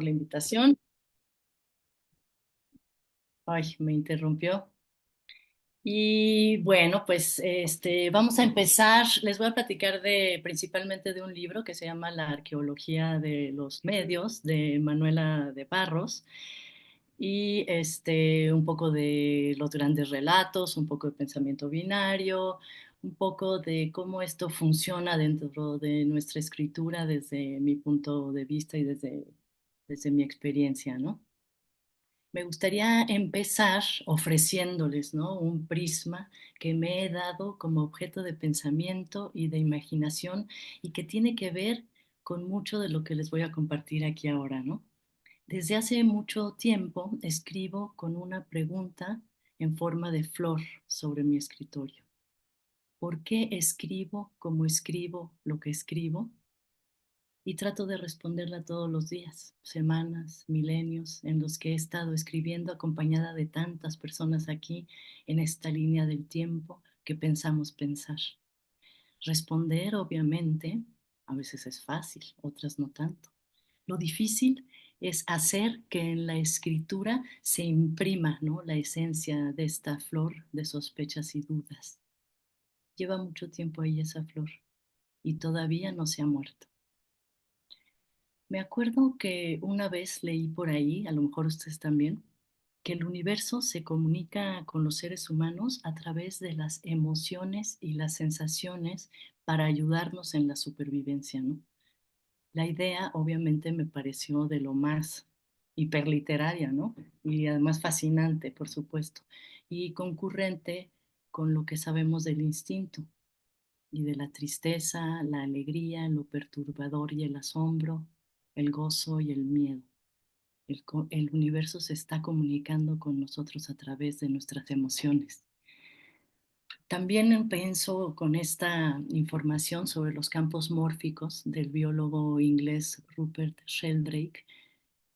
por la invitación. Ay, me interrumpió. Y bueno, pues vamos a empezar. Les voy a platicar principalmente de un libro que se llama La arqueología de los medios de Manuela de Barros y un poco de los grandes relatos, un poco de pensamiento binario, un poco de cómo esto funciona dentro de nuestra escritura desde mi punto de vista y desde mi experiencia, ¿no? Me gustaría empezar ofreciéndoles, ¿no? Un prisma que me he dado como objeto de pensamiento y de imaginación y que tiene que ver con mucho de lo que les voy a compartir aquí ahora, ¿no? Desde hace mucho tiempo escribo con una pregunta en forma de flor sobre mi escritorio. ¿Por qué escribo como escribo lo que escribo? Y trato de responderla todos los días, semanas, milenios, en los que he estado escribiendo acompañada de tantas personas aquí en esta línea del tiempo que pensamos pensar. Responder, obviamente, a veces es fácil, otras no tanto. Lo difícil es hacer que en la escritura se imprima, ¿no?, la esencia de esta flor de sospechas y dudas. Lleva mucho tiempo ahí esa flor y todavía no se ha muerto. Me acuerdo que una vez leí por ahí, a lo mejor ustedes también, que el universo se comunica con los seres humanos a través de las emociones y las sensaciones para ayudarnos en la supervivencia, ¿no? La idea obviamente me pareció de lo más hiperliteraria, ¿no? Y además fascinante, por supuesto, y concurrente con lo que sabemos del instinto y de la tristeza, la alegría, lo perturbador y el asombro, el gozo y el miedo. El universo se está comunicando con nosotros a través de nuestras emociones. También pienso con esta información sobre los campos mórficos del biólogo inglés Rupert Sheldrake.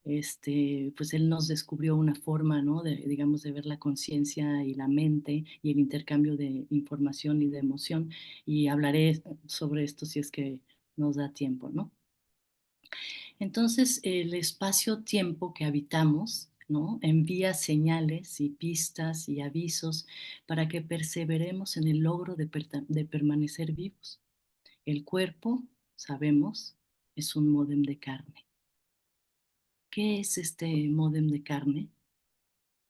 Pues él nos descubrió una forma, ¿no?, digamos, de ver la conciencia y la mente y el intercambio de información y de emoción. Y hablaré sobre esto si es que nos da tiempo, ¿no? Entonces, el espacio-tiempo que habitamos, ¿no?, envía señales y pistas y avisos para que perseveremos en el logro de permanecer vivos. El cuerpo, sabemos, es un módem de carne. ¿Qué es este módem de carne?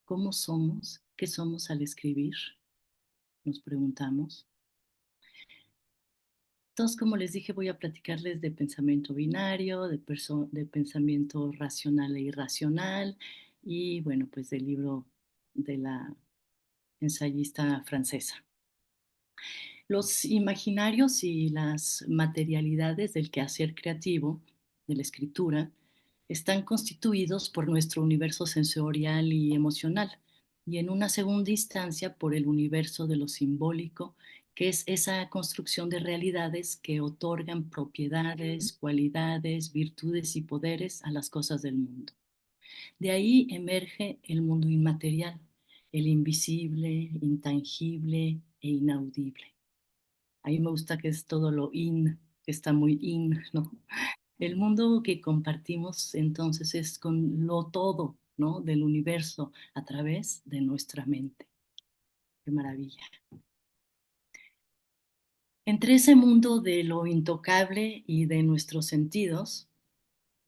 ¿Cómo somos? ¿Qué somos al escribir? Nos preguntamos. Entonces, como les dije, voy a platicarles de pensamiento binario, de pensamiento racional e irracional y, bueno, pues del libro de la ensayista francesa. Los imaginarios y las materialidades del quehacer creativo, de la escritura, están constituidos por nuestro universo sensorial y emocional, y en una segunda instancia por el universo de lo simbólico, que es esa construcción de realidades que otorgan propiedades, cualidades, virtudes y poderes a las cosas del mundo. De ahí emerge el mundo inmaterial, el invisible, intangible e inaudible. Ahí me gusta que es todo lo que está muy ¿no? El mundo que compartimos entonces es con lo todo, ¿no?, del universo a través de nuestra mente. Qué maravilla. Entre ese mundo de lo intocable y de nuestros sentidos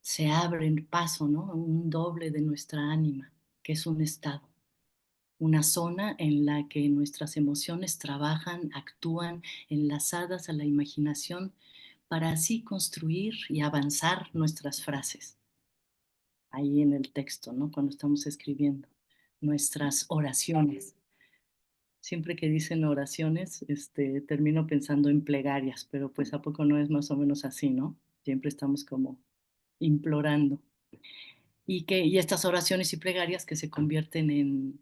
se abre el paso, ¿no?, un doble de nuestra ánima, que es un estado, una zona en la que nuestras emociones trabajan, actúan, enlazadas a la imaginación para así construir y avanzar nuestras frases. Ahí en el texto, ¿no?, cuando estamos escribiendo nuestras oraciones. Siempre que dicen oraciones, termino pensando en plegarias, pero pues a poco no es más o menos así, ¿no? Siempre estamos como implorando. Y estas oraciones y plegarias que se convierten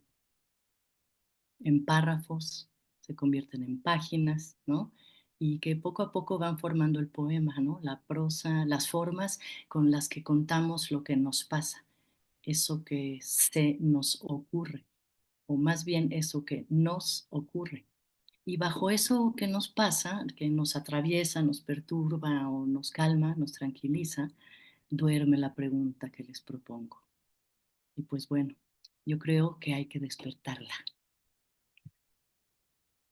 en párrafos, se convierten en páginas, ¿no? Y que poco a poco van formando el poema, ¿no? La prosa, las formas con las que contamos lo que nos pasa, eso que se nos ocurre, o más bien eso que nos ocurre. Y bajo eso que nos pasa, que nos atraviesa, nos perturba o nos calma, nos tranquiliza, duerme la pregunta que les propongo. Y pues bueno, yo creo que hay que despertarla.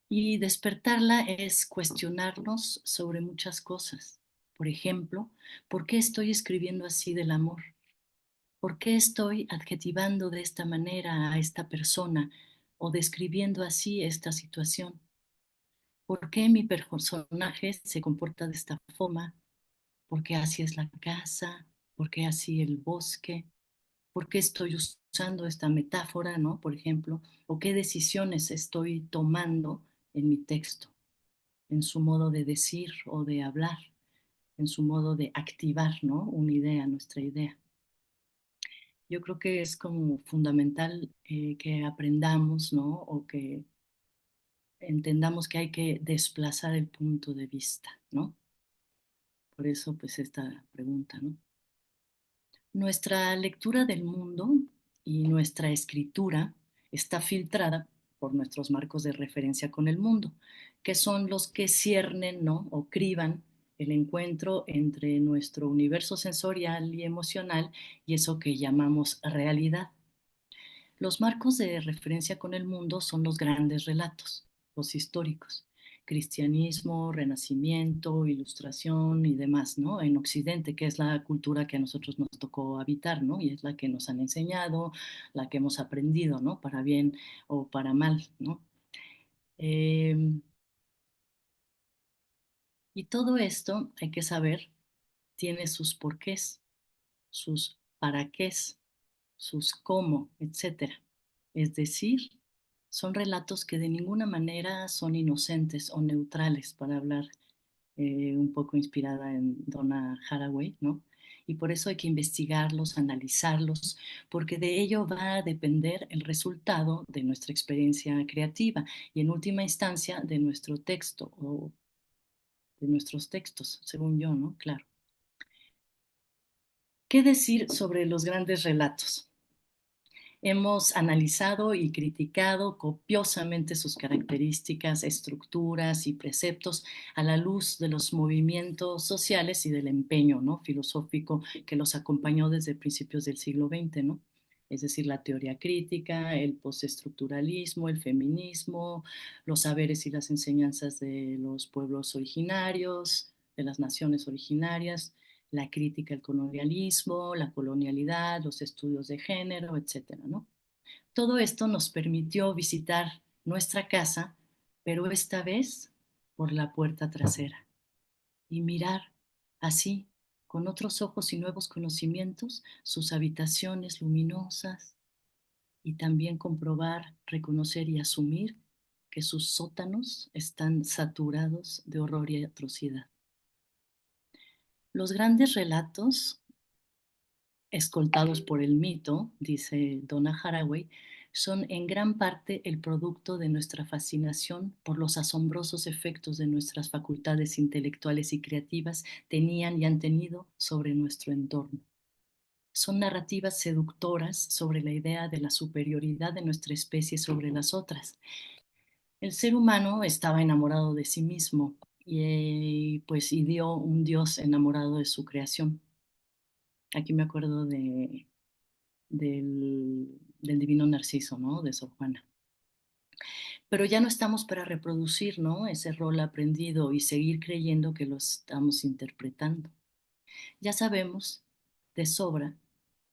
Y despertarla es cuestionarnos sobre muchas cosas. Por ejemplo, ¿por qué estoy escribiendo así del amor? ¿Por qué estoy adjetivando de esta manera a esta persona o describiendo así esta situación? ¿Por qué mi personaje se comporta de esta forma? ¿Por qué así es la casa? ¿Por qué así el bosque? ¿Por qué estoy usando esta metáfora, ¿no? Por ejemplo, o qué decisiones estoy tomando en mi texto, en su modo de decir o de hablar, en su modo de activar, ¿no? Una idea, nuestra idea. Yo creo que es como fundamental que aprendamos, ¿no? O que entendamos que hay que desplazar el punto de vista, ¿no? Por eso, pues, esta pregunta, ¿no? Nuestra lectura del mundo y nuestra escritura está filtrada por nuestros marcos de referencia con el mundo, que son los que ciernen, ¿no? O criban el encuentro entre nuestro universo sensorial y emocional y eso que llamamos realidad. Los marcos de referencia con el mundo son los grandes relatos, los históricos, cristianismo, renacimiento, ilustración y demás, ¿no? En Occidente, que es la cultura que a nosotros nos tocó habitar, ¿no? Y es la que nos han enseñado, la que hemos aprendido, ¿no? Para bien o para mal, ¿no? Eh, y todo esto, hay que saber, tiene sus porqués, sus para qués, sus cómo, etcétera. Es decir, son relatos que de ninguna manera son inocentes o neutrales, para hablar un poco inspirada en Donna Haraway, ¿no? Y por eso hay que investigarlos, analizarlos, porque de ello va a depender el resultado de nuestra experiencia creativa y en última instancia de nuestro texto o de nuestros textos, según yo, ¿no? Claro. ¿Qué decir sobre los grandes relatos? Hemos analizado y criticado copiosamente sus características, estructuras y preceptos a la luz de los movimientos sociales y del empeño, ¿no? Filosófico que los acompañó desde principios del siglo XX, ¿no? Es decir, la teoría crítica, el postestructuralismo, el feminismo, los saberes y las enseñanzas de los pueblos originarios, de las naciones originarias, la crítica al colonialismo, la colonialidad, los estudios de género, etcétera, ¿no? Todo esto nos permitió visitar nuestra casa, pero esta vez por la puerta trasera y mirar así, con otros ojos y nuevos conocimientos, sus habitaciones luminosas y también comprobar, reconocer y asumir que sus sótanos están saturados de horror y atrocidad. Los grandes relatos escoltados por el mito, dice Donna Haraway, son en gran parte el producto de nuestra fascinación por los asombrosos efectos de nuestras facultades intelectuales y creativas tenían y han tenido sobre nuestro entorno. Son narrativas seductoras sobre la idea de la superioridad de nuestra especie sobre las otras. El ser humano estaba enamorado de sí mismo y dio un Dios enamorado de su creación. Aquí me acuerdo del divino Narciso, ¿no? De Sor Juana. Pero ya no estamos para reproducir, ¿no? Ese rol aprendido y seguir creyendo que lo estamos interpretando. Ya sabemos de sobra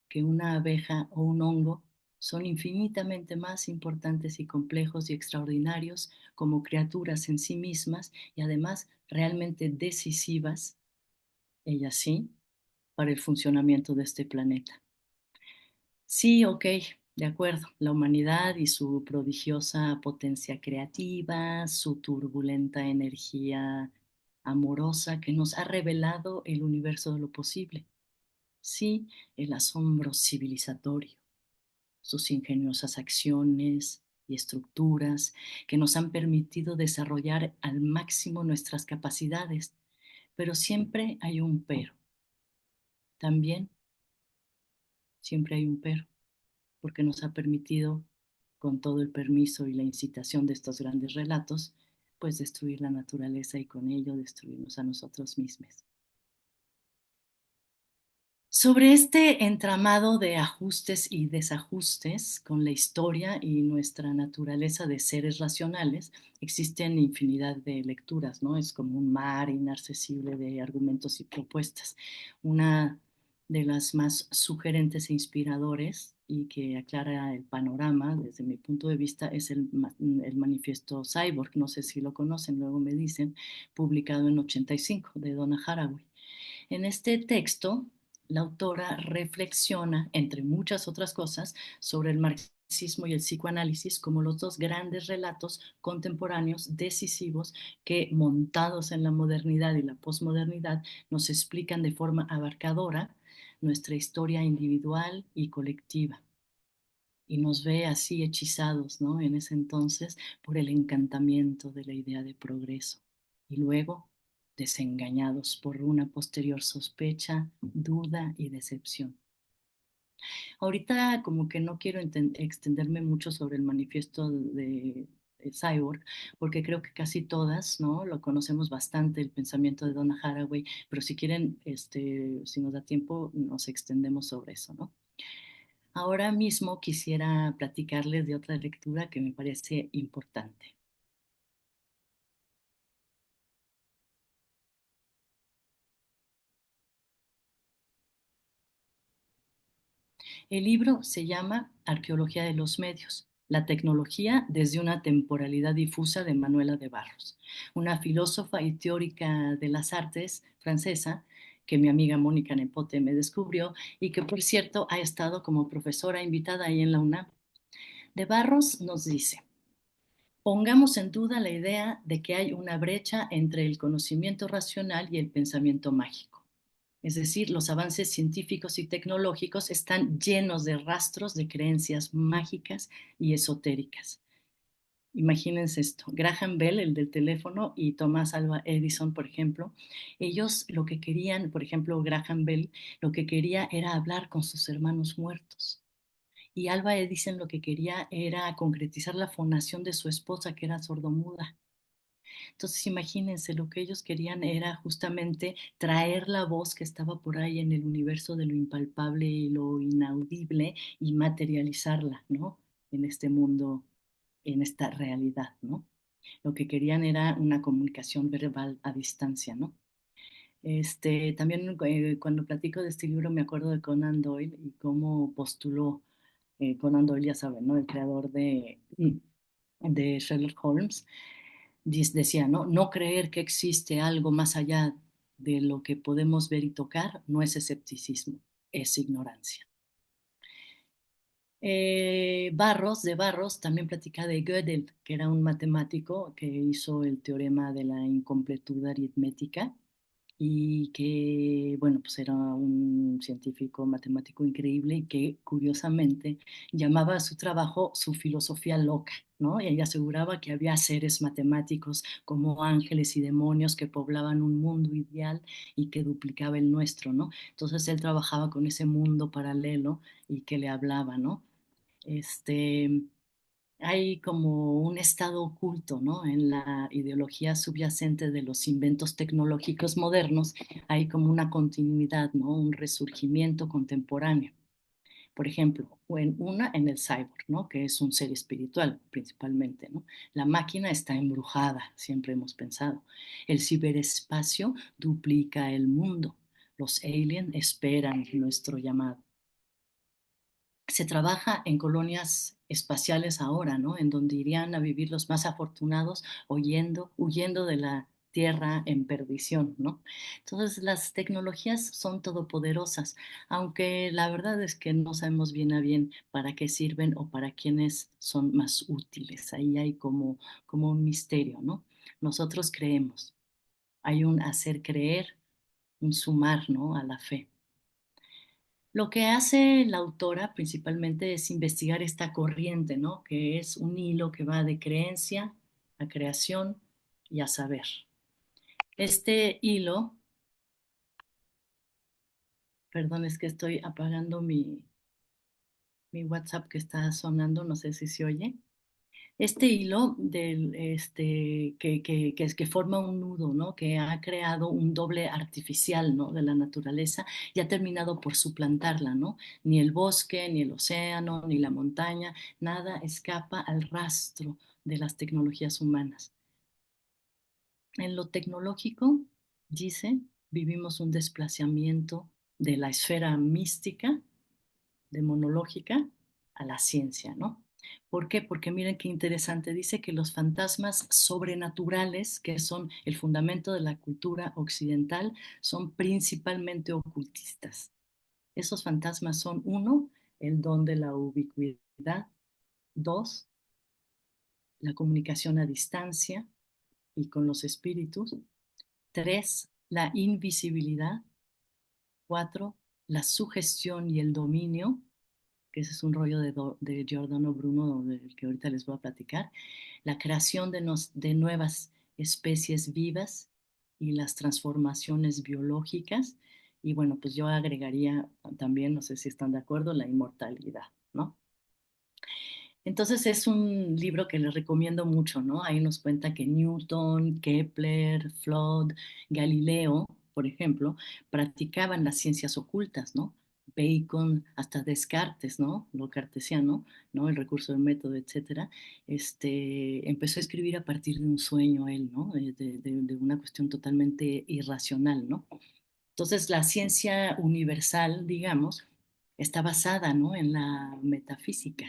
que una abeja o un hongo son infinitamente más importantes y complejos y extraordinarios como criaturas en sí mismas y además realmente decisivas, ellas sí, para el funcionamiento de este planeta. Sí, ok, de acuerdo. La humanidad y su prodigiosa potencia creativa, su turbulenta energía amorosa que nos ha revelado el universo de lo posible. Sí, el asombro civilizatorio, sus ingeniosas acciones y estructuras que nos han permitido desarrollar al máximo nuestras capacidades, pero siempre hay un pero. También siempre hay un pero, porque nos ha permitido, con todo el permiso y la incitación de estos grandes relatos, pues destruir la naturaleza y con ello destruirnos a nosotros mismos. Sobre este entramado de ajustes y desajustes con la historia y nuestra naturaleza de seres racionales, existen infinidad de lecturas, ¿no? Es como un mar inaccesible de argumentos y propuestas. Una de las más sugerentes e inspiradores y que aclara el panorama desde mi punto de vista es el manifiesto Cyborg, no sé si lo conocen, luego me dicen, publicado en 85 de Donna Haraway. En este texto, la autora reflexiona, entre muchas otras cosas, sobre el marxismo y el psicoanálisis como los dos grandes relatos contemporáneos decisivos que, montados en la modernidad y la posmodernidad, nos explican de forma abarcadora nuestra historia individual y colectiva. Y nos ve así hechizados, ¿no? En ese entonces por el encantamiento de la idea de progreso. Y luego desengañados por una posterior sospecha, duda y decepción. Ahorita como que no quiero extenderme mucho sobre el manifiesto de Cyborg, porque creo que casi todas, ¿no? Lo conocemos bastante, el pensamiento de Donna Haraway, pero si quieren, si nos da tiempo, nos extendemos sobre eso, ¿no? Ahora mismo quisiera platicarles de otra lectura que me parece importante. El libro se llama Arqueología de los Medios, la tecnología desde una temporalidad difusa de Manuela de Barros, una filósofa y teórica de las artes francesa que mi amiga Mónica Nepote me descubrió y que por cierto ha estado como profesora invitada ahí en la UNAM. De Barros nos dice, pongamos en duda la idea de que hay una brecha entre el conocimiento racional y el pensamiento mágico. Es decir, los avances científicos y tecnológicos están llenos de rastros de creencias mágicas y esotéricas. Imagínense esto, Graham Bell, el del teléfono, y Thomas Alva Edison, por ejemplo, ellos lo que querían, por ejemplo, Graham Bell, lo que quería era hablar con sus hermanos muertos. Y Alva Edison lo que quería era concretizar la fonación de su esposa, que era sordomuda. Entonces, imagínense, lo que ellos querían era justamente traer la voz que estaba por ahí en el universo de lo impalpable y lo inaudible y materializarla, ¿no? En este mundo, en esta realidad, ¿no? Lo que querían era una comunicación verbal a distancia, ¿no? También cuando platico de este libro me acuerdo de Conan Doyle y cómo postuló Conan Doyle, ya saben, ¿no? El creador de Sherlock Holmes, decía, ¿no? No creer que existe algo más allá de lo que podemos ver y tocar no es escepticismo, es ignorancia. De Barros también platica de Gödel, que era un matemático que hizo el teorema de la incompletud aritmética y que, bueno, pues era un científico matemático increíble y que curiosamente llamaba a su trabajo su filosofía loca, ¿no? Y ella aseguraba que había seres matemáticos como ángeles y demonios que poblaban un mundo ideal y que duplicaba el nuestro, ¿no? Entonces él trabajaba con ese mundo paralelo y que le hablaba, ¿no? Este, hay como un estado oculto, ¿no? En la ideología subyacente de los inventos tecnológicos modernos, hay como una continuidad, ¿no? Un resurgimiento contemporáneo. Por ejemplo, en el cyborg, ¿no? Que es un ser espiritual principalmente, ¿no? La máquina está embrujada, siempre hemos pensado. El ciberespacio duplica el mundo. Los aliens esperan nuestro llamado. Se trabaja en colonias espaciales ahora, ¿no? En donde irían a vivir los más afortunados huyendo de la tierra en perdición, ¿no? Entonces, las tecnologías son todopoderosas, aunque la verdad es que no sabemos bien a bien para qué sirven o para quiénes son más útiles. Ahí hay como un misterio, ¿no? Nosotros creemos, hay un hacer creer, un sumar, ¿no? A la fe. Lo que hace la autora principalmente es investigar esta corriente, ¿no? Que es un hilo que va de creencia a creación y a saber. Este hilo, perdón, es que estoy apagando mi WhatsApp que está sonando, no sé si se oye. Este hilo que forma un nudo, ¿no? Que ha creado un doble artificial, ¿no? De la naturaleza y ha terminado por suplantarla, ¿no? Ni el bosque, ni el océano, ni la montaña, nada escapa al rastro de las tecnologías humanas. En lo tecnológico, dice, vivimos un desplazamiento de la esfera mística demonológica a la ciencia, ¿no? ¿Por qué? Porque miren qué interesante, dice que los fantasmas sobrenaturales, que son el fundamento de la cultura occidental, son principalmente ocultistas. Esos fantasmas son, uno, el don de la ubicuidad; dos, la comunicación a distancia y con los espíritus; tres, la invisibilidad; cuatro, la sugestión y el dominio, que ese es un rollo de Giordano Bruno del que ahorita les voy a platicar; la creación de nuevas especies vivas y las transformaciones biológicas. Y bueno, pues yo agregaría también, no sé si están de acuerdo, la inmortalidad, ¿no? Entonces es un libro que les recomiendo mucho, ¿no? Ahí nos cuenta que Newton, Kepler, Flood, Galileo, por ejemplo, practicaban las ciencias ocultas, ¿no? Bacon, hasta Descartes, ¿no? Lo cartesiano, ¿no? El recurso del método, etcétera. Empezó a escribir a partir de un sueño él, ¿no? De una cuestión totalmente irracional, ¿no? Entonces la ciencia universal, digamos, está basada, ¿no? En la metafísica.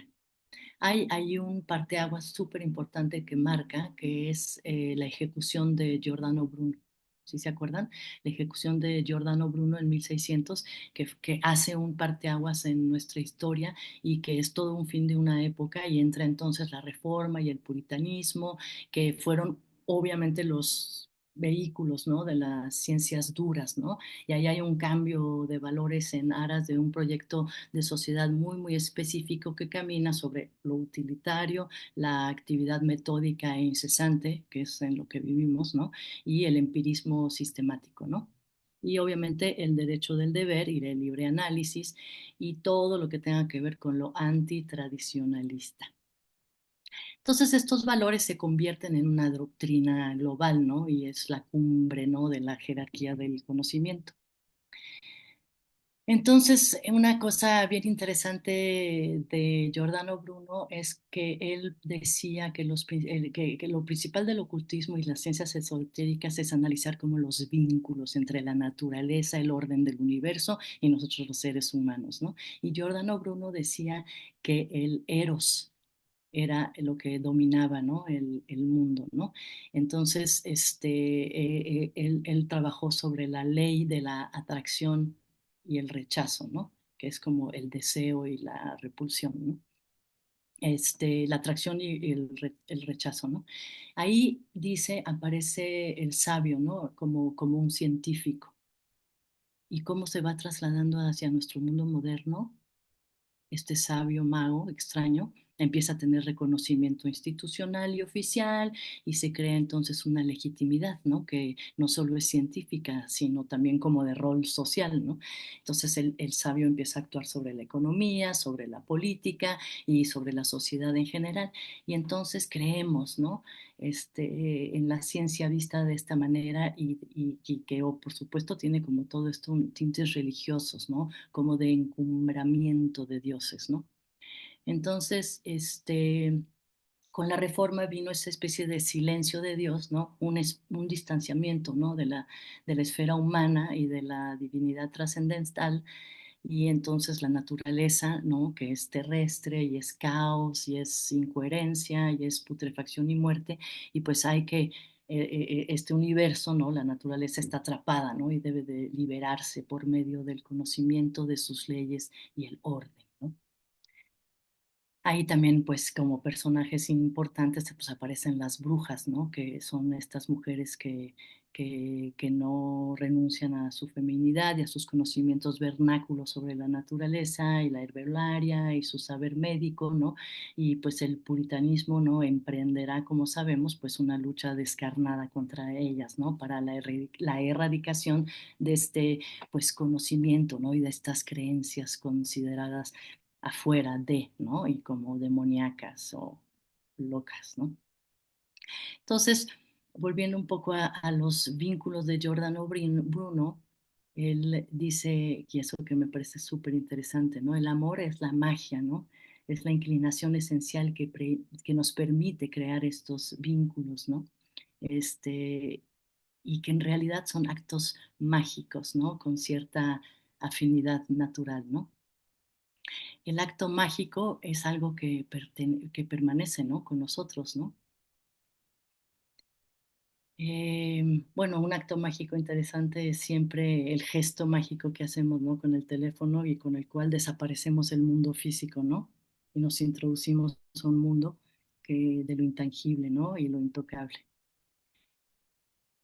Hay un parteaguas súper importante que marca, que es la ejecución de Giordano Bruno. ¿Sí se acuerdan? La ejecución de Giordano Bruno en 1600, que hace un parteaguas en nuestra historia y que es todo un fin de una época, y entra entonces la reforma y el puritanismo, que fueron obviamente los vehículos, ¿no? De las ciencias duras, ¿no? Y ahí hay un cambio de valores en aras de un proyecto de sociedad muy, muy específico que camina sobre lo utilitario, la actividad metódica e incesante, que es en lo que vivimos, ¿no? Y el empirismo sistemático, ¿no? Y obviamente el derecho del deber y el libre análisis y todo lo que tenga que ver con lo antitradicionalista. Entonces estos valores se convierten en una doctrina global, ¿no? Y es la cumbre, ¿no? De la jerarquía del conocimiento. Entonces, una cosa bien interesante de Giordano Bruno es que él decía que, que lo principal del ocultismo y las ciencias esotéricas es analizar como los vínculos entre la naturaleza, el orden del universo y nosotros los seres humanos, ¿no? Y Giordano Bruno decía que el eros era lo que dominaba, ¿no? El mundo, ¿no? Entonces, él trabajó sobre la ley de la atracción y el rechazo, ¿no? Que es como el deseo y la repulsión, ¿no? La atracción y el rechazo, ¿no? Ahí dice, aparece el sabio, ¿no? Como un científico. ¿Y cómo se va trasladando hacia nuestro mundo moderno? Este sabio mago extraño empieza a tener reconocimiento institucional y oficial, y se crea entonces una legitimidad, ¿no? Que no solo es científica, sino también como de rol social, ¿no? Entonces el sabio empieza a actuar sobre la economía, sobre la política y sobre la sociedad en general. Y entonces creemos, ¿no? En la ciencia vista de esta manera, y que, por supuesto, tiene como todo esto tintes religiosos, ¿no? Como de encumbramiento de dioses, ¿no? Entonces, con la reforma vino esa especie de silencio de Dios, ¿no? Un distanciamiento, ¿no? De la esfera humana y de la divinidad trascendental, y entonces la naturaleza, ¿no? Que es terrestre y es caos y es incoherencia y es putrefacción y muerte, y pues hay que, este universo, ¿no? La naturaleza está atrapada, ¿no? Y debe de liberarse por medio del conocimiento de sus leyes y el orden, ¿no? Ahí también, pues, como personajes importantes, pues aparecen las brujas, ¿no? Que son estas mujeres que no renuncian a su feminidad y a sus conocimientos vernáculos sobre la naturaleza y la herbolaria y su saber médico, ¿no? Y pues el puritanismo, ¿no? Emprenderá, como sabemos, pues una lucha descarnada contra ellas, ¿no? Para la erradicación de este, pues, conocimiento, ¿no? Y de estas creencias consideradas afuera de, ¿no? Y como demoníacas locas, ¿no? Entonces, volviendo un poco a los vínculos de Giordano Bruno, él dice, y eso que me parece súper interesante, ¿no? El amor es la magia, ¿no? Es la inclinación esencial que nos permite crear estos vínculos, ¿no? Este, y que en realidad son actos mágicos, ¿no? Con cierta afinidad natural, ¿no? El acto mágico es algo que permanece, ¿no? Con nosotros, ¿no? Bueno, un acto mágico interesante es siempre el gesto mágico que hacemos, ¿no? Con el teléfono y con el cual desaparecemos el mundo físico, ¿no? Y nos introducimos a un mundo de lo intangible, ¿no? Y lo intocable.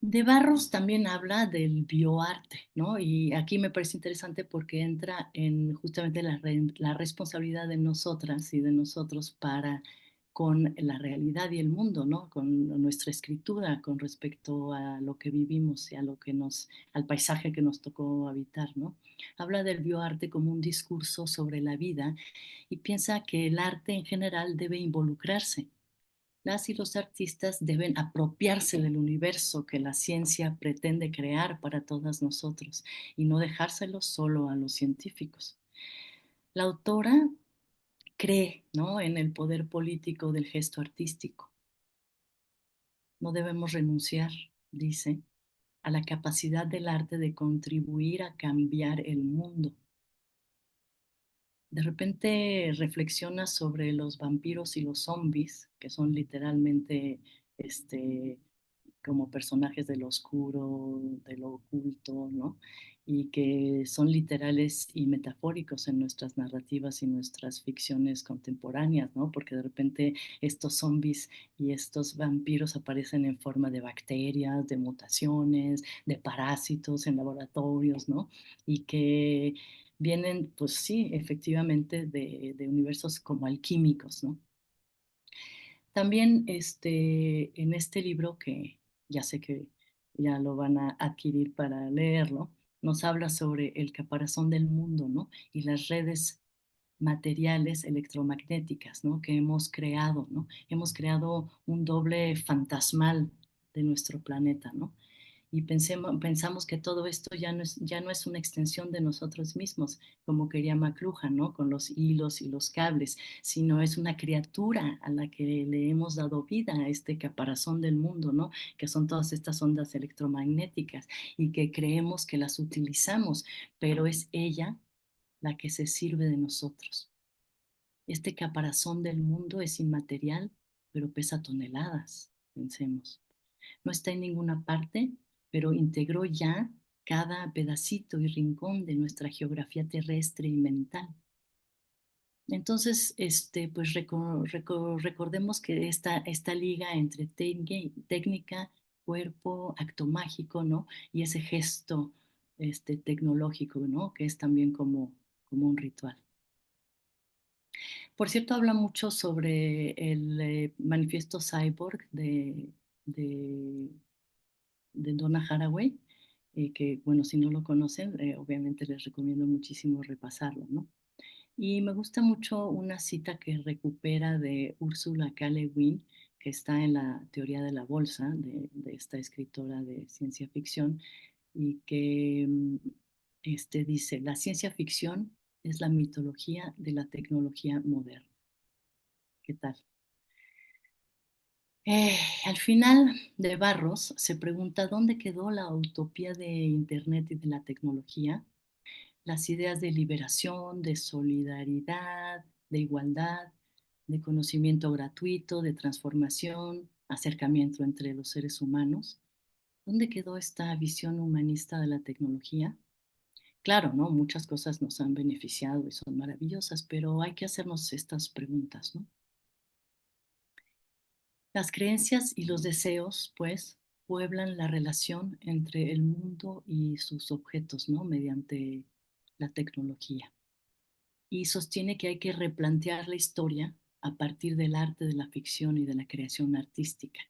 De Barros también habla del bioarte, ¿no? Y aquí me parece interesante porque entra en justamente la responsabilidad de nosotras y de nosotros para con la realidad y el mundo, ¿no? Con nuestra escritura, con respecto a lo que vivimos y a al paisaje que nos tocó habitar, ¿no? Habla del bioarte como un discurso sobre la vida y piensa que el arte en general debe involucrarse. Las y los artistas deben apropiarse del universo que la ciencia pretende crear para todas nosotros y no dejárselo solo a los científicos. La autora cree, ¿no?, en el poder político del gesto artístico. No debemos renunciar, dice, a la capacidad del arte de contribuir a cambiar el mundo. De repente reflexiona sobre los vampiros y los zombies, que son literalmente como personajes del oscuro, de lo oculto, ¿no? Y que son literales y metafóricos en nuestras narrativas y nuestras ficciones contemporáneas, ¿no? Porque de repente estos zombies y estos vampiros aparecen en forma de bacterias, de mutaciones, de parásitos en laboratorios, ¿no? Y que vienen, pues sí, efectivamente, de universos como alquímicos, ¿no? También en este libro, que ya sé que ya lo van a adquirir para leerlo, nos habla sobre el caparazón del mundo, ¿no? Y las redes materiales electromagnéticas, ¿no?, que hemos creado, ¿no? Hemos creado un doble fantasmal de nuestro planeta, ¿no? Y pensamos que todo esto ya no es una extensión de nosotros mismos, como quería McLuhan, ¿no? Con los hilos y los cables, sino es una criatura a la que le hemos dado vida, a este caparazón del mundo, ¿no? Que son todas estas ondas electromagnéticas y que creemos que las utilizamos, pero es ella la que se sirve de nosotros. Este caparazón del mundo es inmaterial, pero pesa toneladas, pensemos. No está en ninguna parte, pero integró ya cada pedacito y rincón de nuestra geografía terrestre y mental. Entonces, pues recordemos que esta liga entre técnica, cuerpo, acto mágico, ¿no? Y ese gesto tecnológico, ¿no? Que es también como un ritual. Por cierto, habla mucho sobre el manifiesto cyborg de de Donna Haraway, que bueno, si no lo conocen, obviamente les recomiendo muchísimo repasarlo, ¿no? Y me gusta mucho una cita que recupera de Ursula K. Le Guin, que está en la teoría de la bolsa de esta escritora de ciencia ficción, y que dice, la ciencia ficción es la mitología de la tecnología moderna. ¿Qué tal? Al final de Barros se pregunta dónde quedó la utopía de Internet y de la tecnología, las ideas de liberación, de solidaridad, de igualdad, de conocimiento gratuito, de transformación, acercamiento entre los seres humanos. ¿Dónde quedó esta visión humanista de la tecnología? Claro, ¿no? Muchas cosas nos han beneficiado y son maravillosas, pero hay que hacernos estas preguntas, ¿no? Las creencias y los deseos, pues, pueblan la relación entre el mundo y sus objetos, ¿no? Mediante la tecnología. Y sostiene que hay que replantear la historia a partir del arte de la ficción y de la creación artística.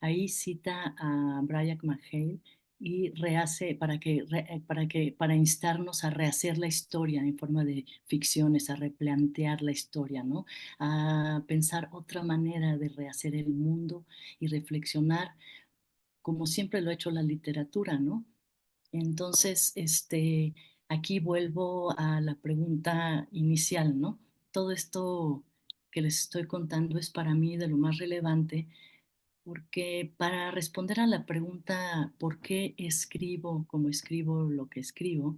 Ahí cita a Brian McHale y rehace para instarnos a rehacer la historia en forma de ficciones, a replantear la historia, ¿no? A pensar otra manera de rehacer el mundo y reflexionar como siempre lo ha hecho la literatura, ¿no? Entonces, aquí vuelvo a la pregunta inicial, ¿no? Todo esto que les estoy contando es para mí de lo más relevante porque para responder a la pregunta ¿por qué escribo como escribo lo que escribo?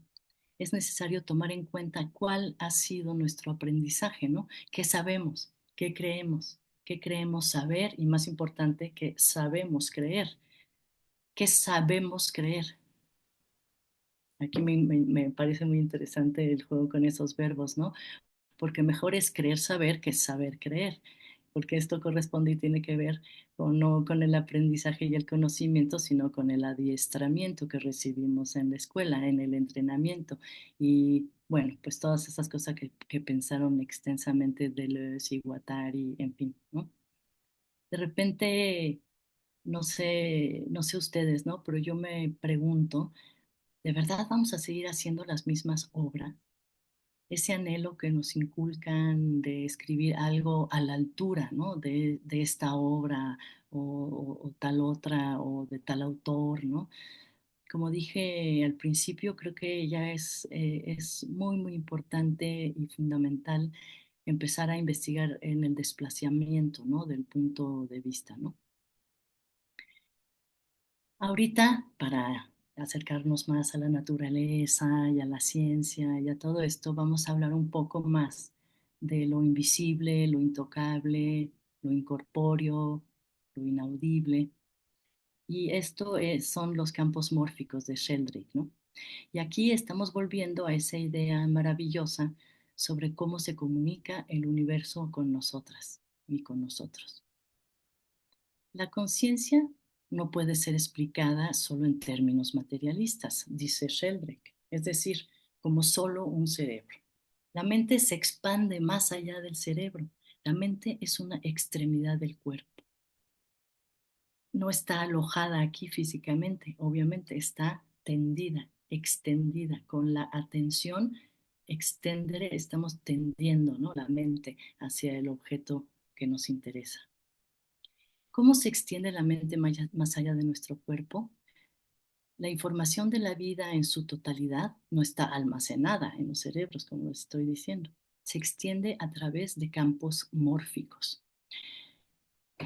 Es necesario tomar en cuenta cuál ha sido nuestro aprendizaje, ¿no? ¿Qué sabemos? ¿Qué creemos? ¿Qué creemos saber? Y más importante, ¿qué sabemos creer? ¿Qué sabemos creer? Aquí me parece muy interesante el juego con esos verbos, ¿no? Porque mejor es creer saber que saber creer, porque esto corresponde y tiene que ver no con el aprendizaje y el conocimiento, sino con el adiestramiento que recibimos en la escuela, en el entrenamiento. Y bueno, pues todas esas cosas que pensaron extensamente Deleuze y Guattari, en fin, ¿no? De repente, no sé ustedes, ¿no? Pero yo me pregunto, ¿de verdad vamos a seguir haciendo las mismas obras? Ese anhelo que nos inculcan de escribir algo a la altura, ¿no? De esta obra o tal otra o de tal autor, ¿no? Como dije al principio, creo que ya es muy, muy importante y fundamental empezar a investigar en el desplazamiento, ¿no? Del punto de vista, ¿no? Ahorita, para acercarnos más a la naturaleza y a la ciencia y a todo esto, vamos a hablar un poco más de lo invisible, lo intocable, lo incorpóreo, lo inaudible. Y esto son los campos mórficos de Sheldrake, ¿no? Y aquí estamos volviendo a esa idea maravillosa sobre cómo se comunica el universo con nosotras y con nosotros. La conciencia no puede ser explicada solo en términos materialistas, dice Sheldrake, es decir, como solo un cerebro. La mente se expande más allá del cerebro. La mente es una extremidad del cuerpo. No está alojada aquí físicamente, obviamente está tendida, extendida. Con la atención extender, estamos tendiendo, ¿no? La mente hacia el objeto que nos interesa. ¿Cómo se extiende la mente más allá de nuestro cuerpo? La información de la vida en su totalidad no está almacenada en los cerebros, como les estoy diciendo. Se extiende a través de campos mórficos.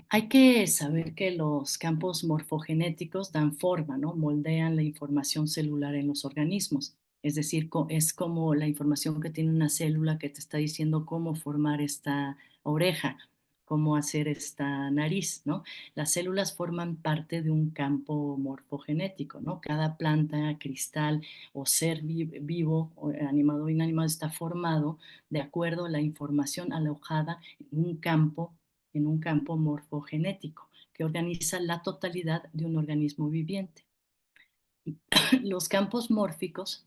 Hay que saber que los campos morfogenéticos dan forma, ¿no? Moldean la información celular en los organismos. Es decir, es como la información que tiene una célula que te está diciendo cómo formar esta oreja, cómo hacer esta nariz, ¿no? Las células forman parte de un campo morfogenético, ¿no? Cada planta, cristal o ser vivo, o animado o inanimado, está formado de acuerdo a la información alojada en un campo morfogenético que organiza la totalidad de un organismo viviente. Los campos mórficos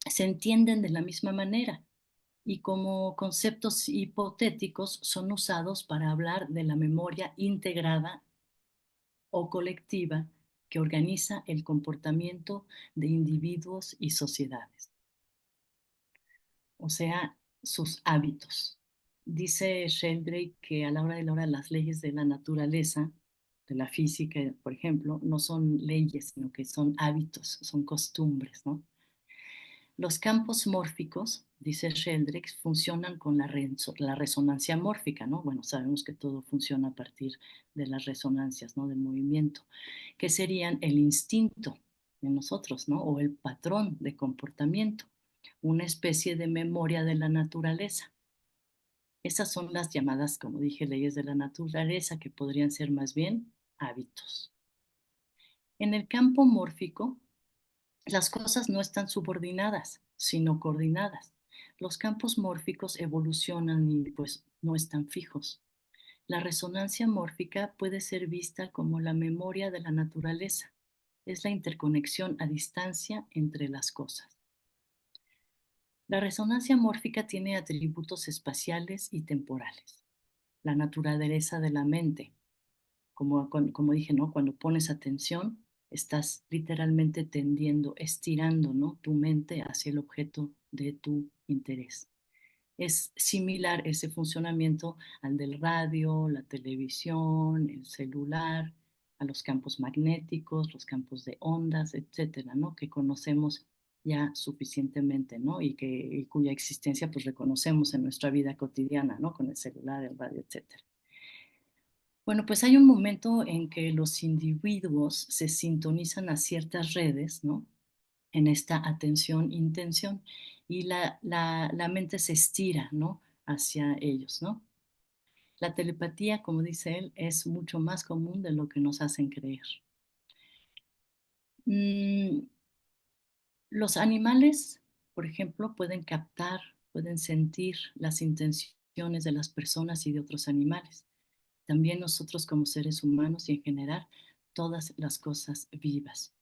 se entienden de la misma manera y como conceptos hipotéticos son usados para hablar de la memoria integrada o colectiva que organiza el comportamiento de individuos y sociedades, o sea, sus hábitos. Dice Sheldrake que a la hora de la hora las leyes de la naturaleza, de la física, por ejemplo, no son leyes, sino que son hábitos, son costumbres, ¿no? Los campos mórficos, dice Sheldrake, funcionan con la resonancia mórfica, ¿no? Bueno, sabemos que todo funciona a partir de las resonancias, ¿no? Del movimiento, que serían el instinto de nosotros, ¿no? O el patrón de comportamiento, una especie de memoria de la naturaleza. Esas son las llamadas, como dije, leyes de la naturaleza, que podrían ser más bien hábitos. En el campo mórfico, las cosas no están subordinadas, sino coordinadas. Los campos mórficos evolucionan y pues no están fijos. La resonancia mórfica puede ser vista como la memoria de la naturaleza. Es la interconexión a distancia entre las cosas. La resonancia mórfica tiene atributos espaciales y temporales. La naturaleza de la mente, como dije, ¿no? Cuando pones atención, Estás literalmente tendiendo, estirando, ¿no? Tu mente hacia el objeto de tu interés. Es similar ese funcionamiento al del radio, la televisión, el celular, a los campos magnéticos, los campos de ondas, etcétera, ¿no? Que conocemos ya suficientemente, ¿no? Y cuya existencia pues reconocemos en nuestra vida cotidiana, ¿no? Con el celular, el radio, etcétera. Bueno, pues hay un momento en que los individuos se sintonizan a ciertas redes, ¿no? En esta atención-intención y la mente se estira, ¿no? Hacia ellos, ¿no? La telepatía, como dice él, es mucho más común de lo que nos hacen creer. Mm, los animales, por ejemplo, pueden captar, pueden sentir las intenciones de las personas y de otros animales. También nosotros como seres humanos y en general todas las cosas vivas.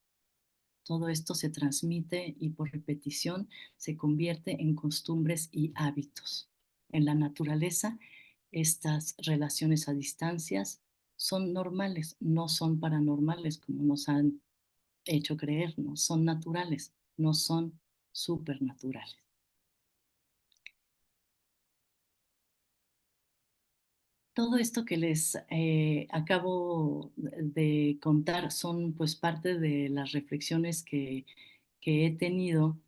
Todo esto se transmite y por repetición se convierte en costumbres y hábitos. En la naturaleza, estas relaciones a distancias son normales, no son paranormales como nos han hecho creer, no son naturales, no son supernaturales. Todo esto que les acabo de contar son pues parte de las reflexiones que he tenido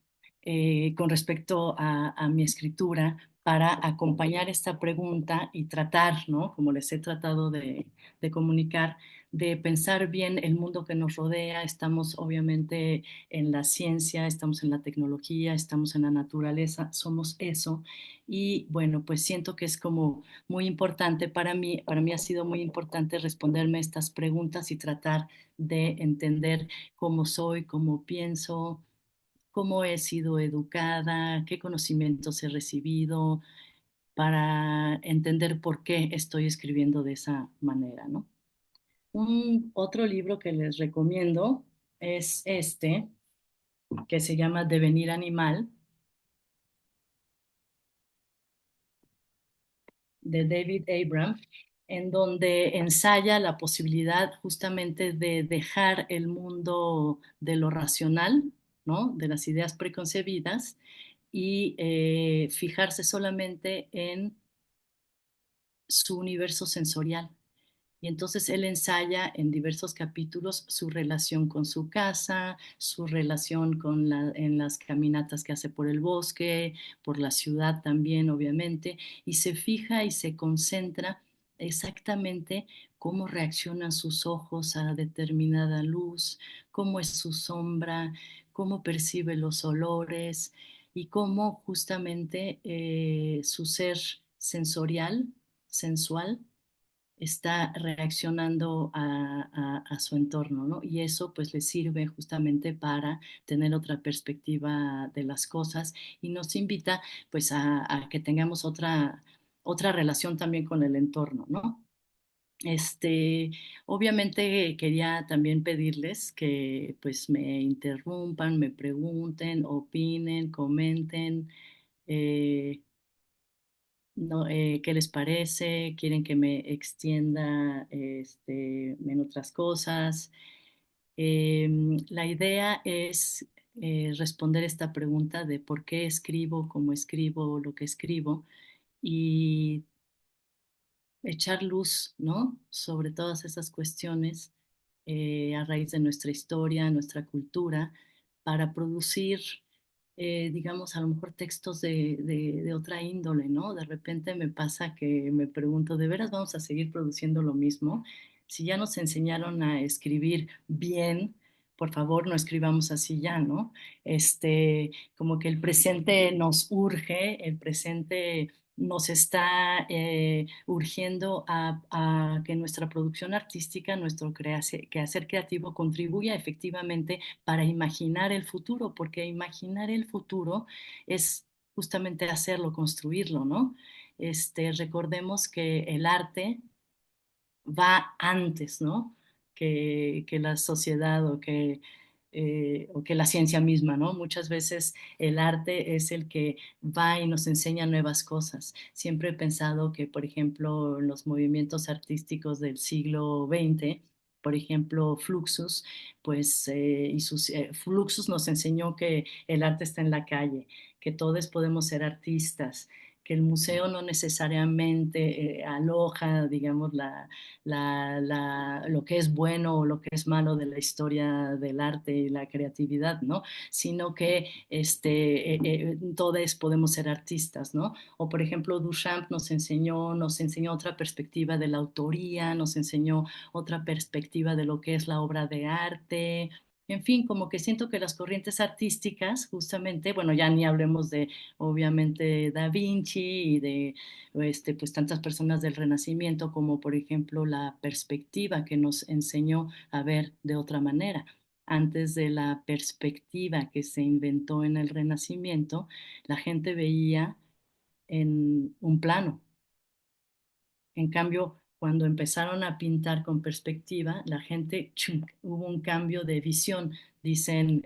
con respecto a mi escritura para acompañar esta pregunta y tratar, ¿no? Como les he tratado de comunicar, de pensar bien el mundo que nos rodea. Estamos obviamente en la ciencia, estamos en la tecnología, estamos en la naturaleza, somos eso. Y bueno, pues siento que es como muy importante para mí ha sido muy importante responderme estas preguntas y tratar de entender cómo soy, cómo pienso, cómo he sido educada, qué conocimientos he recibido, para entender por qué estoy escribiendo de esa manera, ¿no? Un otro libro que les recomiendo es este, que se llama Devenir Animal, de David Abram, en donde ensaya la posibilidad justamente de dejar el mundo de lo racional, ¿no? De las ideas preconcebidas y fijarse solamente en su universo sensorial. Y entonces él ensaya en diversos capítulos su relación con su casa, su relación en las caminatas que hace por el bosque, por la ciudad también, obviamente, y se fija y se concentra exactamente cómo reaccionan sus ojos a determinada luz, cómo es su sombra, cómo percibe los olores y cómo justamente su ser sensorial, sensual, está reaccionando a su entorno, ¿no? Y eso pues le sirve justamente para tener otra perspectiva de las cosas y nos invita pues a que tengamos otra relación también con el entorno, ¿no? Obviamente quería también pedirles que pues me interrumpan, me pregunten, opinen, comenten, eh, no, ¿qué les parece? ¿Quieren que me extienda en otras cosas? La idea es responder esta pregunta de por qué escribo, cómo escribo, lo que escribo y echar luz, ¿no? Sobre todas esas cuestiones a raíz de nuestra historia, nuestra cultura, para producir, digamos, a lo mejor textos de otra índole, ¿no? De repente me pasa que me pregunto, ¿de veras vamos a seguir produciendo lo mismo? Si ya nos enseñaron a escribir bien, por favor, no escribamos así ya, ¿no? Como que el presente nos urge, el presente nos está urgiendo a que nuestra producción artística, nuestro quehacer creativo contribuya efectivamente para imaginar el futuro, porque imaginar el futuro es justamente hacerlo, construirlo, ¿no? Recordemos que el arte va antes, ¿no? Que la sociedad o que la ciencia misma, ¿no? Muchas veces el arte es el que va y nos enseña nuevas cosas. Siempre he pensado que, por ejemplo, en los movimientos artísticos del siglo XX, por ejemplo, Fluxus, pues, Fluxus nos enseñó que el arte está en la calle, que todos podemos ser artistas, que el museo no necesariamente aloja, digamos, lo que es bueno o lo que es malo de la historia del arte y la creatividad, ¿no? Sino que todos podemos ser artistas, ¿no? O por ejemplo, Duchamp nos enseñó otra perspectiva de la autoría, nos enseñó otra perspectiva de lo que es la obra de arte. En fin, como que siento que las corrientes artísticas, justamente, bueno, ya ni hablemos de, obviamente, Da Vinci y de, pues, tantas personas del Renacimiento, como por ejemplo la perspectiva que nos enseñó a ver de otra manera. Antes de la perspectiva que se inventó en el Renacimiento, la gente veía en un plano. En cambio, cuando empezaron a pintar con perspectiva, la gente, ¡chum!, hubo un cambio de visión, dicen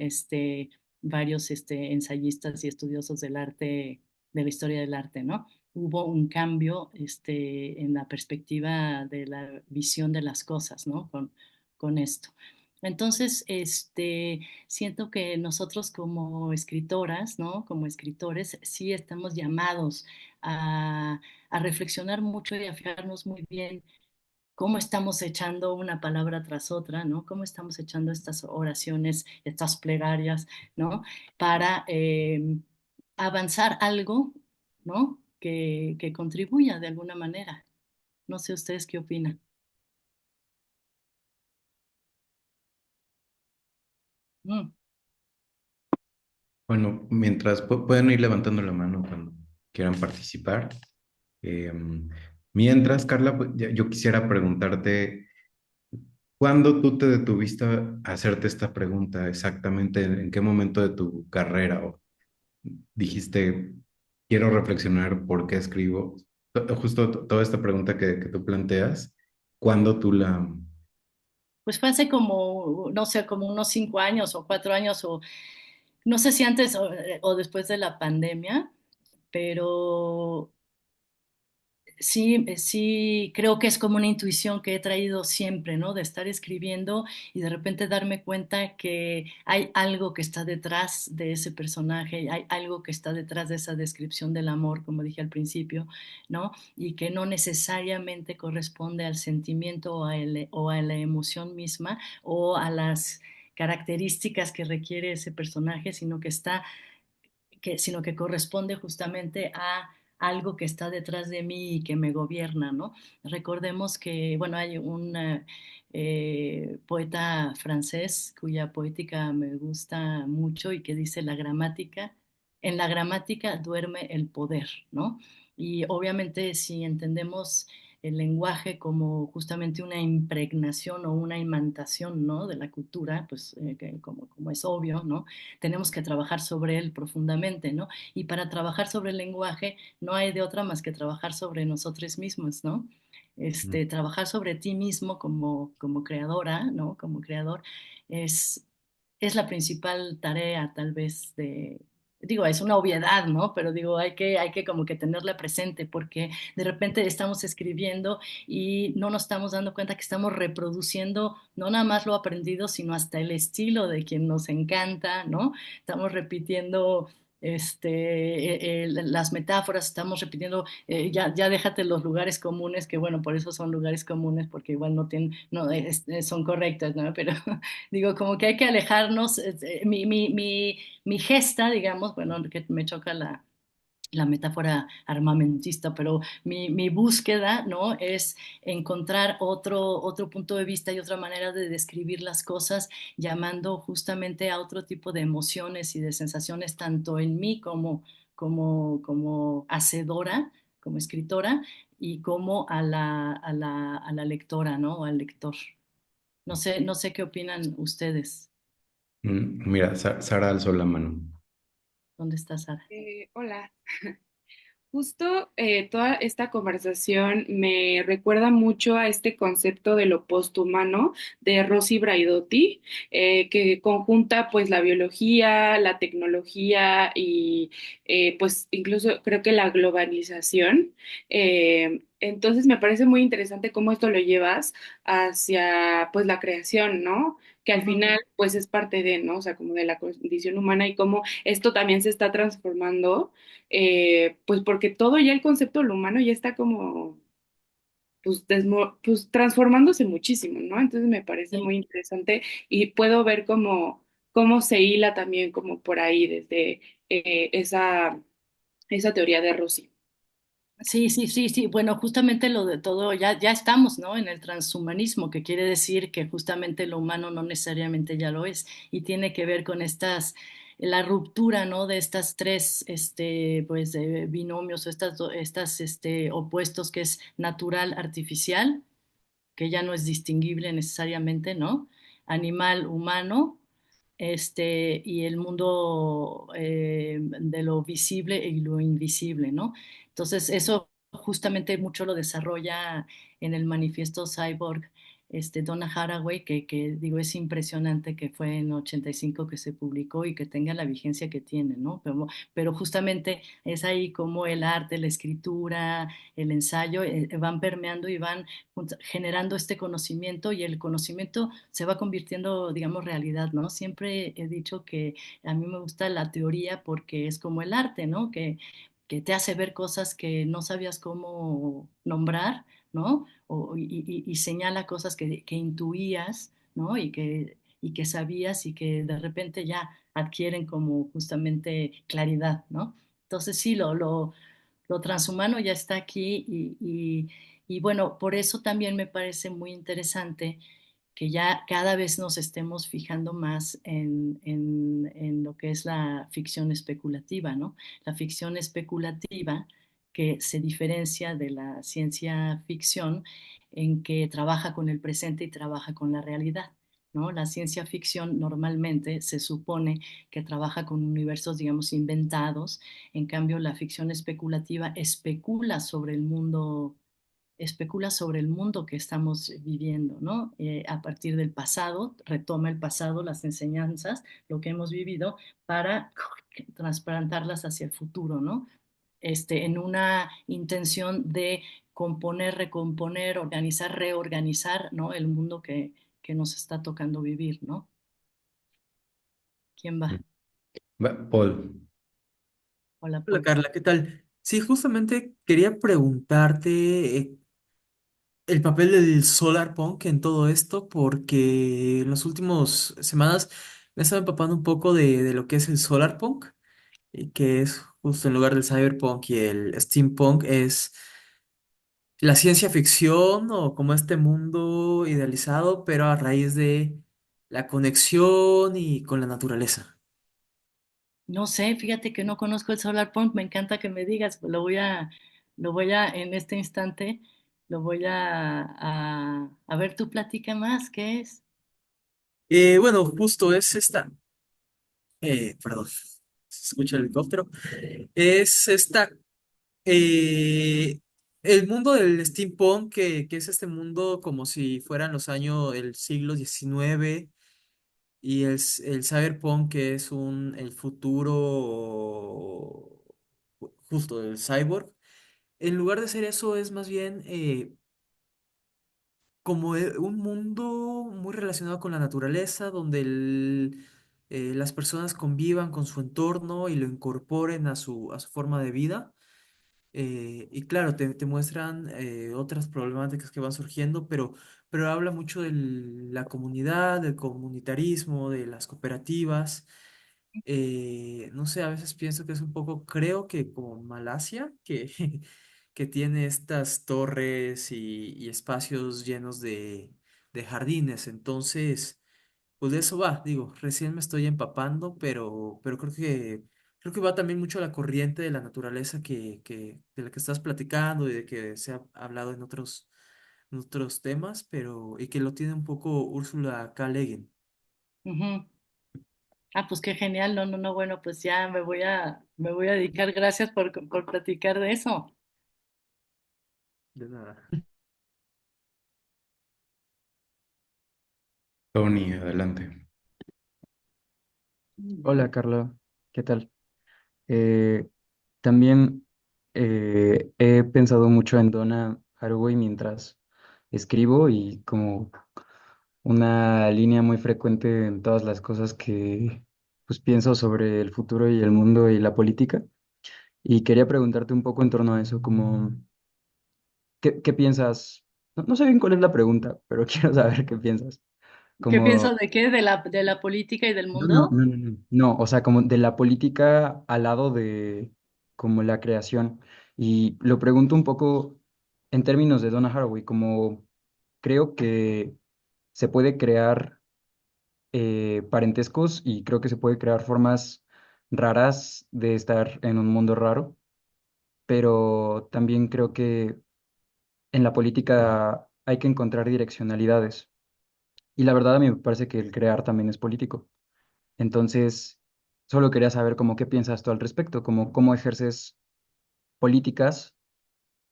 varios ensayistas y estudiosos del arte, de la historia del arte, ¿no? Hubo un cambio en la perspectiva de la visión de las cosas, ¿no? Con esto. Entonces, siento que nosotros como escritoras, ¿no? Como escritores, sí estamos llamados a reflexionar mucho y a fijarnos muy bien cómo estamos echando una palabra tras otra, ¿no? Cómo estamos echando estas oraciones, estas plegarias, ¿no? Para avanzar algo, ¿no? Que contribuya de alguna manera. No sé ustedes qué opinan. Mm. Bueno, mientras pueden ir levantando la mano cuando quieran participar. Mientras, Carla, pues, yo quisiera preguntarte, ¿cuándo tú te detuviste a hacerte esta pregunta exactamente? ¿En qué momento de tu carrera o dijiste, quiero reflexionar por qué escribo? Justo toda esta pregunta que tú planteas, ¿cuándo tú la... Pues fue hace como, no sé, como unos 5 años o 4 años, o no sé si antes o después de la pandemia, pero sí, sí, creo que es como una intuición que he traído siempre, ¿no? De estar escribiendo y de repente darme cuenta que hay algo que está detrás de ese personaje, hay algo que está detrás de esa descripción del amor, como dije al principio, ¿no? Y que no necesariamente corresponde al sentimiento o a la emoción misma o a las características que requiere ese personaje, sino que corresponde justamente a algo que está detrás de mí y que me gobierna, ¿no? Recordemos que, bueno, hay un poeta francés cuya poética me gusta mucho y que dice en la gramática duerme el poder, ¿no? Y obviamente si entendemos el lenguaje como justamente una impregnación o una imantación, ¿no? De la cultura, pues como es obvio, ¿no? Tenemos que trabajar sobre él profundamente, ¿no? Y para trabajar sobre el lenguaje no hay de otra más que trabajar sobre nosotros mismos, ¿no? Trabajar sobre ti mismo como creadora, ¿no? Como creador, es, es la principal tarea, tal vez, digo, es una obviedad, ¿no? Pero digo, hay que como que tenerla presente porque de repente estamos escribiendo y no nos estamos dando cuenta que estamos reproduciendo no nada más lo aprendido, sino hasta el estilo de quien nos encanta, ¿no? Estamos repitiendo las metáforas, estamos repitiendo, ya déjate los lugares comunes, que bueno, por eso son lugares comunes, porque igual no tienen, no, son correctas, ¿no? Pero digo, como que hay que alejarnos, mi gesta, digamos, bueno, que me choca la metáfora armamentista, pero mi búsqueda, ¿no? Es encontrar otro punto de vista y otra manera de describir las cosas, llamando justamente a otro tipo de emociones y de sensaciones, tanto en mí como hacedora, como escritora, y como a la lectora, ¿no? O al lector. No sé qué opinan ustedes. Mira, Sara alzó la mano. ¿Dónde está Sara? Hola. Justo toda esta conversación me recuerda mucho a este concepto de lo posthumano de Rossi Braidotti, que conjunta pues la biología, la tecnología y pues incluso creo que la globalización. Entonces me parece muy interesante cómo esto lo llevas hacia pues la creación, ¿no? Que al Ujú. final pues es parte de, ¿no? O sea, como de la condición humana y cómo esto también se está transformando pues porque todo ya el concepto de lo humano ya está como, pues, pues transformándose muchísimo, ¿no? Entonces me parece Sí. muy interesante y puedo ver cómo se hila también como por ahí desde esa teoría de Rossi. Sí, sí, sí, sí. Bueno, justamente lo de todo, ya estamos, ¿no? En el transhumanismo, que quiere decir que justamente lo humano no necesariamente ya lo es, y tiene que ver con la ruptura, ¿no? De estas tres, pues, binomios, o opuestos que es natural, artificial, que ya no es distinguible necesariamente, ¿no? Animal, humano, y el mundo de lo visible y lo invisible, ¿no? Entonces, eso justamente mucho lo desarrolla en el manifiesto Cyborg, Donna Haraway, que digo, es impresionante que fue en 85 que se publicó y que tenga la vigencia que tiene, ¿no? Pero justamente es ahí como el arte, la escritura, el ensayo, van permeando y van generando este conocimiento, y el conocimiento se va convirtiendo, digamos, realidad, ¿no? Siempre he dicho que a mí me gusta la teoría porque es como el arte, ¿no? Que te hace ver cosas que no sabías cómo nombrar, ¿no? Y señala cosas que intuías, ¿no? Y que sabías y que de repente ya adquieren como justamente claridad, ¿no? Entonces sí, lo transhumano ya está aquí, y bueno, por eso también me parece muy interesante que ya cada vez nos estemos fijando más en lo que es la ficción especulativa, ¿no? La ficción especulativa, que se diferencia de la ciencia ficción en que trabaja con el presente y trabaja con la realidad, ¿no? La ciencia ficción normalmente se supone que trabaja con universos, digamos, inventados. En cambio, la ficción especulativa especula sobre el mundo que estamos viviendo, ¿no? A partir del pasado, retoma el pasado, las enseñanzas, lo que hemos vivido, para trasplantarlas hacia el futuro, ¿no? En una intención de componer, recomponer, organizar, reorganizar, ¿no? El mundo que nos está tocando vivir, ¿no? ¿Quién va? Paul. Hola, Hola Paul. Carla, ¿qué tal? Sí, justamente quería preguntarte el papel del solar punk en todo esto, porque en las últimas semanas me he estado empapando un poco de lo que es el solar punk, y que es justo en lugar del cyberpunk y el steampunk, es la ciencia ficción o como este mundo idealizado, pero a raíz de la conexión y con la naturaleza. No sé, fíjate que no conozco el Solar Punk, me encanta que me digas, en este instante, a ver, tú platica más, ¿qué es? Bueno, justo es esta. Perdón, se escucha el helicóptero. Es esta, eh, el mundo del steampunk, que es este mundo como si fueran los años del siglo XIX, y el cyberpunk, que es el futuro justo del cyborg. En lugar de ser eso, es más bien como un mundo muy relacionado con la naturaleza, donde las personas convivan con su entorno y lo incorporen a su forma de vida. Y claro, te muestran otras problemáticas que van surgiendo, pero habla mucho de la comunidad, del comunitarismo, de las cooperativas. No sé, a veces pienso que es un poco, creo que como Malasia, que, que tiene estas torres y espacios llenos de jardines. Entonces, pues de eso va, digo, recién me estoy empapando, pero creo que va también mucho a la corriente de la naturaleza de la que estás platicando y de que se ha hablado en otros temas, y que lo tiene un poco Úrsula K. Le Guin. Ujú. Ah, pues qué genial, no, no, no, bueno, pues ya me voy a dedicar, gracias por platicar de eso. De nada. Tony, adelante. Hola Carla, ¿qué tal? Eh, También he pensado mucho en Donna Haraway mientras escribo y como una línea muy frecuente en todas las cosas que pues pienso sobre el futuro y el mundo y la política. Y quería preguntarte un poco en torno a eso, como ¿qué piensas? No, no sé bien cuál es la pregunta, pero quiero saber qué piensas. ¿Qué Como pienso de qué? De la política y del no, no, mundo? no, no, no. No, o sea, como de la política al lado de como la creación. Y lo pregunto un poco en términos de Donna Haraway, como creo que se puede crear parentescos y creo que se puede crear formas raras de estar en un mundo raro, pero también creo que en la política hay que encontrar direccionalidades. Y la verdad a mí me parece que el crear también es político. Entonces, solo quería saber cómo qué piensas tú al respecto, como cómo ejerces políticas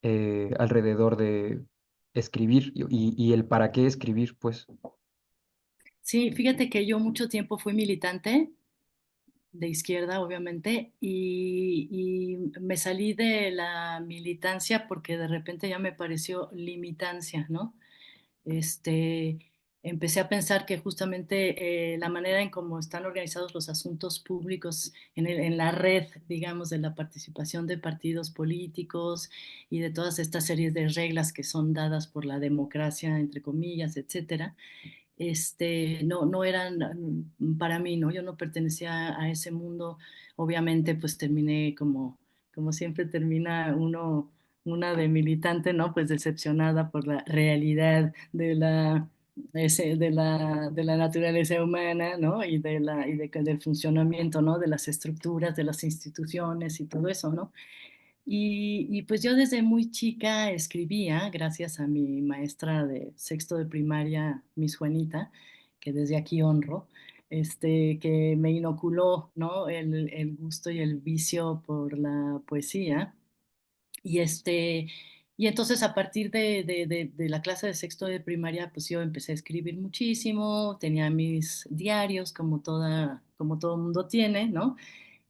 alrededor de escribir y el para qué escribir, pues. Sí, fíjate que yo mucho tiempo fui militante de izquierda, obviamente, y me salí de la militancia porque de repente ya me pareció limitancia, ¿no? Este, empecé a pensar que justamente la manera en cómo están organizados los asuntos públicos en la red, digamos, de la participación de partidos políticos y de todas estas series de reglas que son dadas por la democracia, entre comillas, etcétera, no, no eran para mí, ¿no? Yo no pertenecía a ese mundo. Obviamente, pues terminé como siempre termina una de militante, ¿no? Pues decepcionada por la realidad de la naturaleza humana, ¿no? Del funcionamiento, ¿no? De las estructuras, de las instituciones y todo eso, ¿no? Y pues yo desde muy chica escribía, gracias a mi maestra de sexto de primaria, Miss Juanita, que desde aquí honro, que me inoculó, ¿no? El gusto y el vicio por la poesía. Y y entonces a partir de la clase de sexto de primaria, pues yo empecé a escribir muchísimo, tenía mis diarios como todo mundo tiene, ¿no?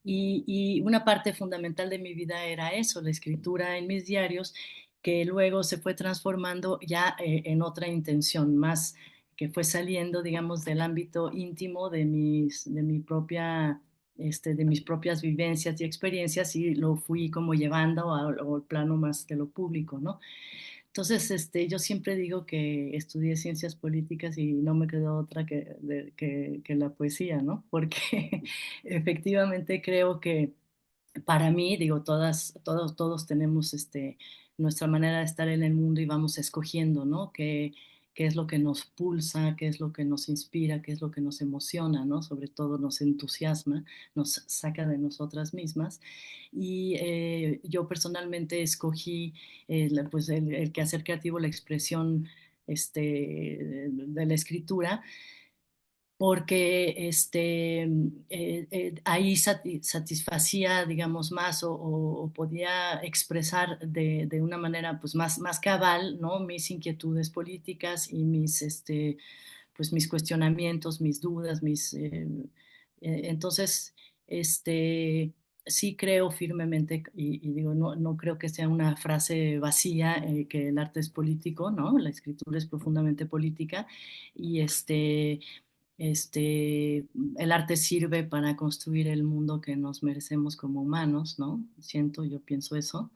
Y una parte fundamental de mi vida era eso, la escritura en mis diarios, que luego se fue transformando ya en otra intención, más que fue saliendo, digamos, del ámbito íntimo de mi propia, de mis propias vivencias y experiencias y lo fui como llevando al plano más de lo público, ¿no? Entonces, yo siempre digo que estudié ciencias políticas y no me quedó otra que la poesía, ¿no? Porque efectivamente creo que para mí, digo, todos tenemos nuestra manera de estar en el mundo y vamos escogiendo, ¿no? Qué es lo que nos pulsa, qué es lo que nos inspira, qué es lo que nos emociona, ¿no? Sobre todo nos entusiasma, nos saca de nosotras mismas. Y yo personalmente escogí pues el quehacer creativo, la expresión de la escritura porque ahí satisfacía, digamos, más o podía expresar de una manera pues, más cabal, ¿no? Mis inquietudes políticas y pues, mis cuestionamientos, mis dudas, entonces, este, sí creo firmemente, y digo, no, no creo que sea una frase vacía, que el arte es político, ¿no? La escritura es profundamente política y este, el arte sirve para construir el mundo que nos merecemos como humanos, ¿no? Yo pienso eso.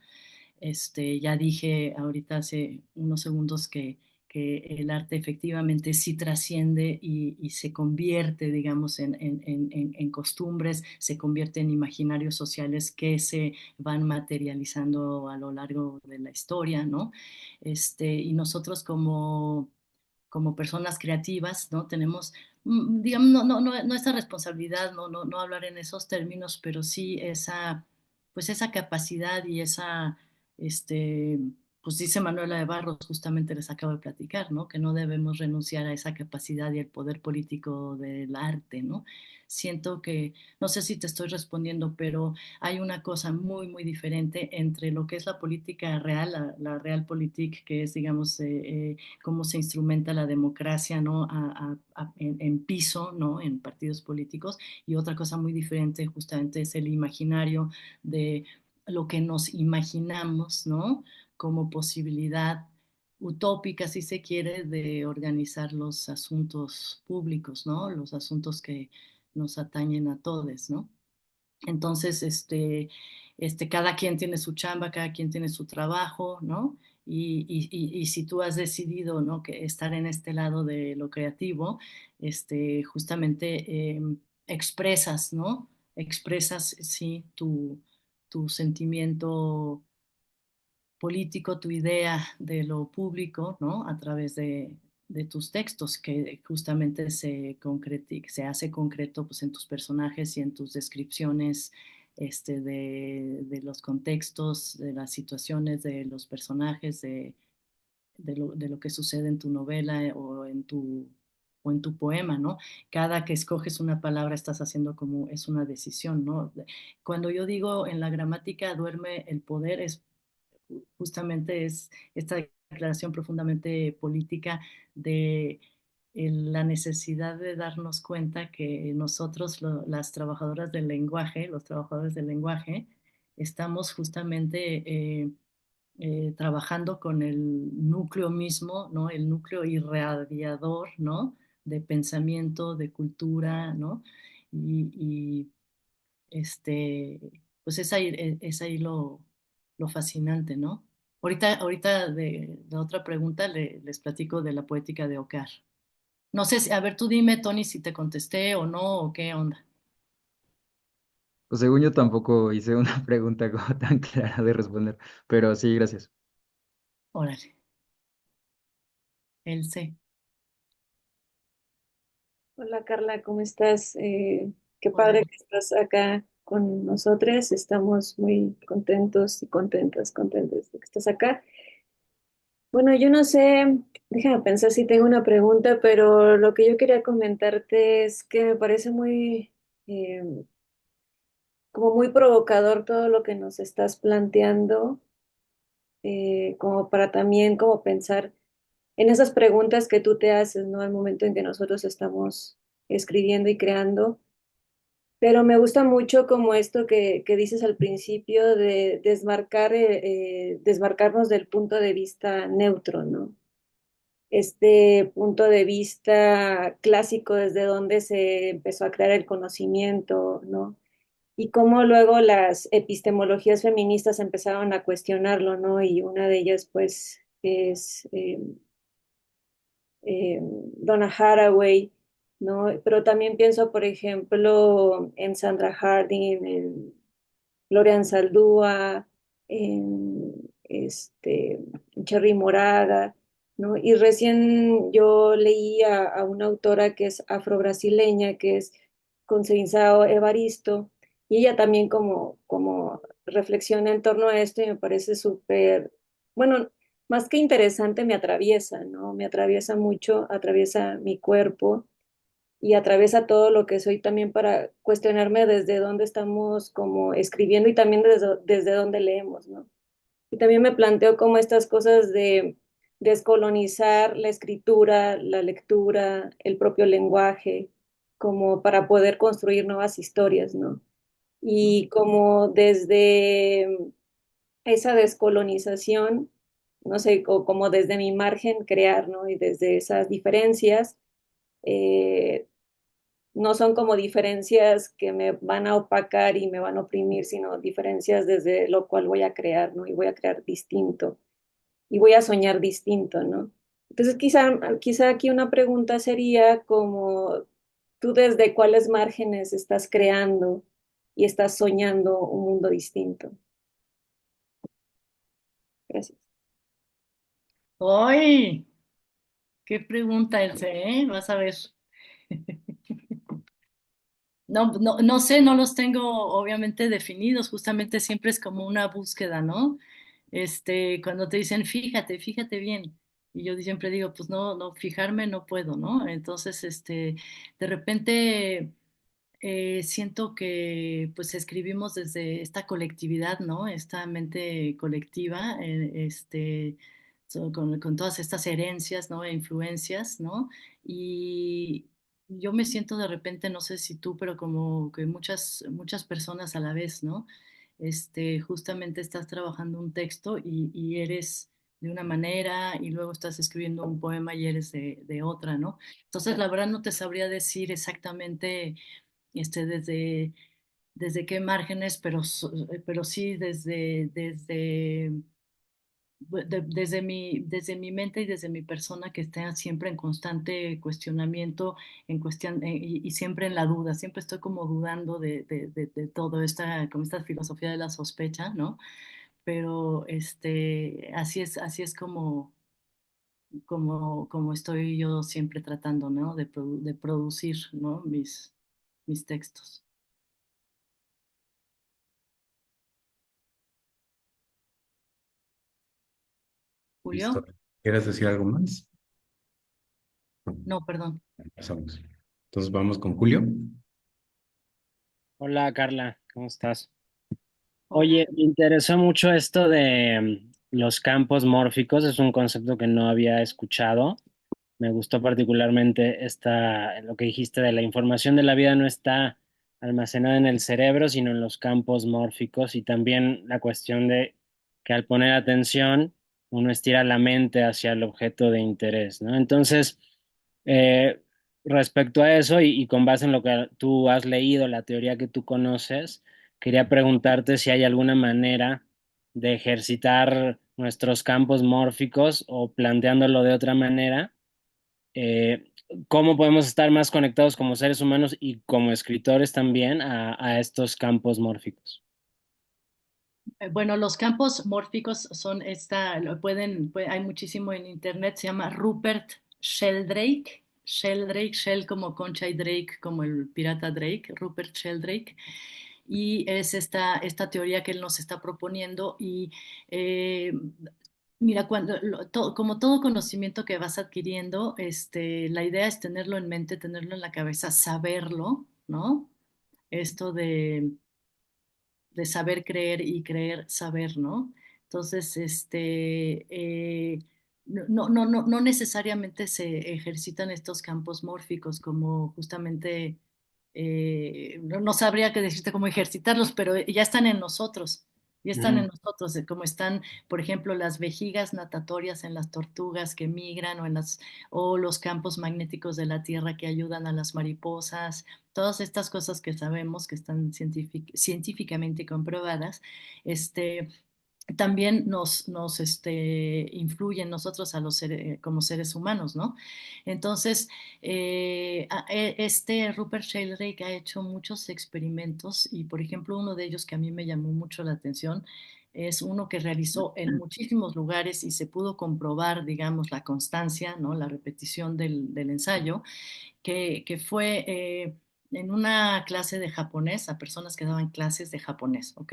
Ya dije ahorita hace unos segundos que el arte efectivamente sí trasciende y se convierte, digamos, en costumbres, se convierte en imaginarios sociales que se van materializando a lo largo de la historia, ¿no? Y nosotros como personas creativas, ¿no? Tenemos, digamos, no esa responsabilidad, no hablar en esos términos, pero sí pues esa capacidad y esa, este, pues dice Manuela de Barros, justamente les acabo de platicar, ¿no? Que no debemos renunciar a esa capacidad y el poder político del arte, ¿no? Siento que, no sé si te estoy respondiendo, pero hay una cosa muy, muy diferente entre lo que es la política real, la realpolitik, que es, digamos, cómo se instrumenta la democracia, ¿no? En piso, ¿no? En partidos políticos, y otra cosa muy diferente justamente es el imaginario de lo que nos imaginamos, ¿no? Como posibilidad utópica, si se quiere, de organizar los asuntos públicos, ¿no? Los asuntos que nos atañen a todos, ¿no? Entonces, cada quien tiene su chamba, cada quien tiene su trabajo, ¿no? Y si tú has decidido, ¿no? Que estar en este lado de lo creativo, justamente expresas, ¿no? Expresas, sí, tu sentimiento político, tu idea de lo público, ¿no? A través de tus textos, que justamente se hace concreto pues, en tus personajes y en tus descripciones de los contextos, de las situaciones, de los personajes, de lo que sucede en tu novela o en tu poema, ¿no? Cada que escoges una palabra estás haciendo como es una decisión, ¿no? Cuando yo digo en la gramática duerme el poder, es justamente es esta declaración profundamente política de la necesidad de darnos cuenta que nosotros, las trabajadoras del lenguaje, los trabajadores del lenguaje, estamos justamente trabajando con el núcleo mismo, ¿no? El núcleo irradiador, ¿no? De pensamiento, de cultura, ¿no? Y este, pues es ahí lo fascinante, ¿no? Ahorita de otra pregunta les platico de la poética de Ocar. No sé si, a ver, tú dime, Tony, si te contesté o no, o qué onda. Pues según yo tampoco hice una pregunta como tan clara de responder, pero sí, gracias. Órale, él sé. Hola Carla, ¿cómo estás? Qué Hola. padre que estás acá con nosotros. Estamos muy contentos y contentas de que estás acá. Bueno, yo no sé, déjame pensar si tengo una pregunta, pero lo que yo quería comentarte es que me parece eh, como muy provocador todo lo que nos estás planteando, como para también como pensar en esas preguntas que tú te haces, ¿no? Al momento en que nosotros estamos escribiendo y creando. Pero me gusta mucho como esto que dices al principio de desmarcarnos del punto de vista neutro, ¿no? Este punto de vista clásico desde donde se empezó a crear el conocimiento, ¿no? Y cómo luego las epistemologías feministas empezaron a cuestionarlo, ¿no? Y una de ellas, pues, es Donna Haraway, ¿no? Pero también pienso, por ejemplo, en Sandra Harding, en Gloria Anzaldúa, en Cherry Moraga, ¿no? Y recién yo leí a una autora que es afrobrasileña, que es Conceição Evaristo, y ella también como reflexiona en torno a esto y me parece súper, bueno, más que interesante, me atraviesa, ¿no? Me atraviesa mucho, atraviesa mi cuerpo y atraviesa todo lo que soy también para cuestionarme desde dónde estamos como escribiendo y también desde dónde leemos, ¿no? Y también me planteo como estas cosas de descolonizar la escritura, la lectura, el propio lenguaje, como para poder construir nuevas historias, ¿no? Y como desde esa descolonización, no sé, o como desde mi margen crear, ¿no? Y desde esas diferencias, eh, no son como diferencias que me van a opacar y me van a oprimir, sino diferencias desde lo cual voy a crear, ¿no? Y voy a crear distinto y voy a soñar distinto, ¿no? Entonces, quizá aquí una pregunta sería como, ¿tú desde cuáles márgenes estás creando y estás soñando un mundo distinto? Gracias. ¡Ay! ¡Qué pregunta, Elsa, Vas a ver. No, no, no sé, no los tengo obviamente definidos, justamente siempre es como una búsqueda, ¿no? Cuando te dicen, fíjate, fíjate bien. Y yo siempre digo, pues no, no, fijarme no puedo, ¿no? Entonces, de repente siento que pues escribimos desde esta colectividad, ¿no? Esta mente colectiva, con todas estas herencias, ¿no? E influencias, ¿no? Y yo me siento de repente, no sé si tú, pero como que muchas personas a la vez, ¿no? Justamente estás trabajando un texto y eres de una manera y luego estás escribiendo un poema y eres de otra, ¿no? Entonces, la verdad no te sabría decir exactamente este, desde, desde qué márgenes, pero sí desde mi mente y desde mi persona que está siempre en constante cuestionamiento y siempre en la duda, siempre estoy como dudando de todo como esta filosofía de la sospecha, ¿no? Pero así es como estoy yo siempre tratando, ¿no? De producir, ¿no? Mis textos. Listo. Julio, ¿Quieres decir algo más? no, perdón. Pasamos. Entonces vamos con Julio. Hola Carla, ¿cómo estás? Hola. Oye, me interesó mucho esto de los campos mórficos, es un concepto que no había escuchado. Me gustó particularmente lo que dijiste de la información de la vida no está almacenada en el cerebro, sino en los campos mórficos y también la cuestión de que al poner atención uno estira la mente hacia el objeto de interés, ¿no? Entonces, eh, respecto a eso y con base en lo que tú has leído, la teoría que tú conoces, quería preguntarte si hay alguna manera de ejercitar nuestros campos mórficos o planteándolo de otra manera, eh, cómo podemos estar más conectados como seres humanos y como escritores también a estos campos mórficos. Bueno, los campos mórficos son hay muchísimo en internet, se llama Rupert Sheldrake, Shell como Concha y Drake, como el pirata Drake, Rupert Sheldrake, y es esta teoría que él nos está proponiendo y eh, mira, como todo conocimiento que vas adquiriendo, la idea es tenerlo en mente, tenerlo en la cabeza, saberlo, ¿no? Esto de saber creer y creer saber, ¿no? Entonces, no necesariamente se ejercitan estos campos mórficos como justamente, no sabría qué decirte cómo ejercitarlos, pero ya están en nosotros. Ya están en Ujú. nosotros, como están, por ejemplo, las vejigas natatorias en las tortugas que migran o los campos magnéticos de la Tierra que ayudan a las mariposas, todas estas cosas que sabemos que están científicamente comprobadas, este, también nos influyen nosotros como seres humanos, ¿no? Entonces, Rupert Sheldrake ha hecho muchos experimentos y, por ejemplo, uno de ellos que a mí me llamó mucho la atención es uno que realizó en muchísimos lugares y se pudo comprobar, digamos, la constancia, ¿no? La repetición del ensayo que fue en una clase de japonés a personas que daban clases de japonés, ¿ok?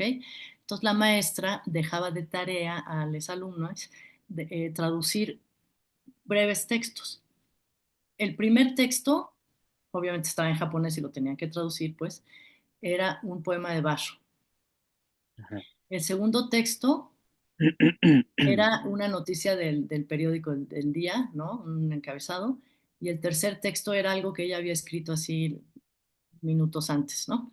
Entonces la maestra dejaba de tarea a los alumnos traducir breves textos. El primer texto, obviamente estaba en japonés y lo tenían que traducir, pues, era un poema de Basho. Ajá. El segundo texto era una noticia del periódico del día, ¿no? Un encabezado. Y el tercer texto era algo que ella había escrito así minutos antes, ¿no?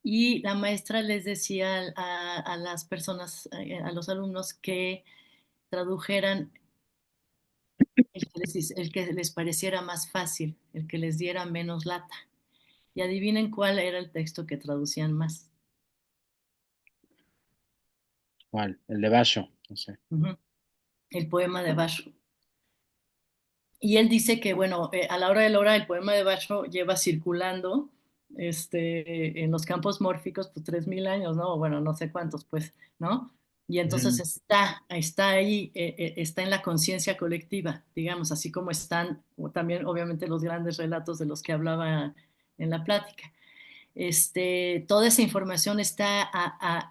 Y la maestra les decía a las personas, a los alumnos, que tradujeran el que les pareciera más fácil, el que les diera menos lata. Y adivinen cuál era el texto que traducían más. ¿Cuál? El de Basho, no sé. Ujú. El poema de Basho. Y él dice que, bueno, a la hora de la hora, el poema de Basho lleva circulando en los campos mórficos pues 3.000 años, ¿no? Bueno, no sé cuántos, pues, ¿no? Y entonces Ujú. está ahí, está en la conciencia colectiva, digamos, así como están o también, obviamente, los grandes relatos de los que hablaba en la plática. toda esa información está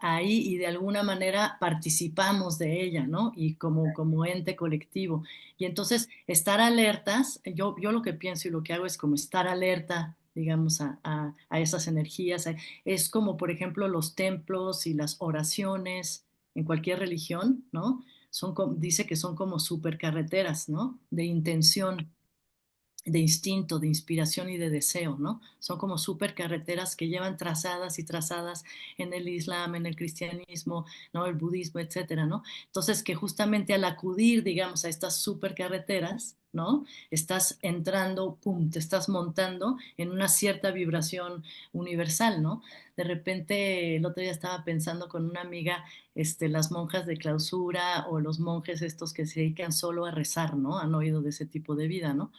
ahí y de alguna manera participamos de ella, ¿no? Y como ente colectivo. Y entonces estar alertas, yo lo que pienso y lo que hago es como estar alerta, digamos, a esas energías. Es como, por ejemplo, los templos y las oraciones en cualquier religión, ¿no? Dice que son como supercarreteras, ¿no? De intención, de instinto, de inspiración y de deseo, ¿no? Son como supercarreteras que llevan trazadas y trazadas en el Islam, en el cristianismo, ¿no? El budismo, etcétera, ¿no? Entonces, que justamente al acudir, digamos, a estas supercarreteras, ¿no? Estás entrando, pum, te estás montando en una cierta vibración universal, ¿no? De repente, el otro día estaba pensando con una amiga, las monjas de clausura o los monjes estos que se dedican solo a rezar, ¿no? Han oído de ese tipo de vida, ¿no?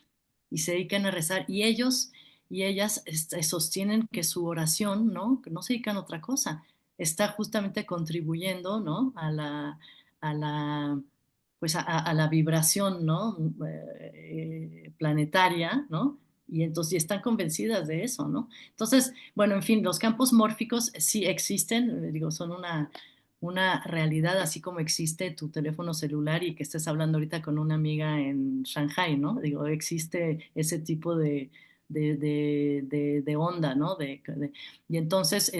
Y se dedican a rezar. Y ellos y ellas sostienen que su oración, ¿no? Que no se dedican a otra cosa, está justamente contribuyendo, ¿no? A la, pues a la vibración, ¿no? Planetaria, ¿no? Y entonces y están convencidas de eso, ¿no? Entonces, bueno, en fin, los campos mórficos sí existen, digo, son una realidad, así como existe tu teléfono celular y que estés hablando ahorita con una amiga en Shanghai, ¿no? Digo, existe ese tipo de onda, ¿no? Y entonces,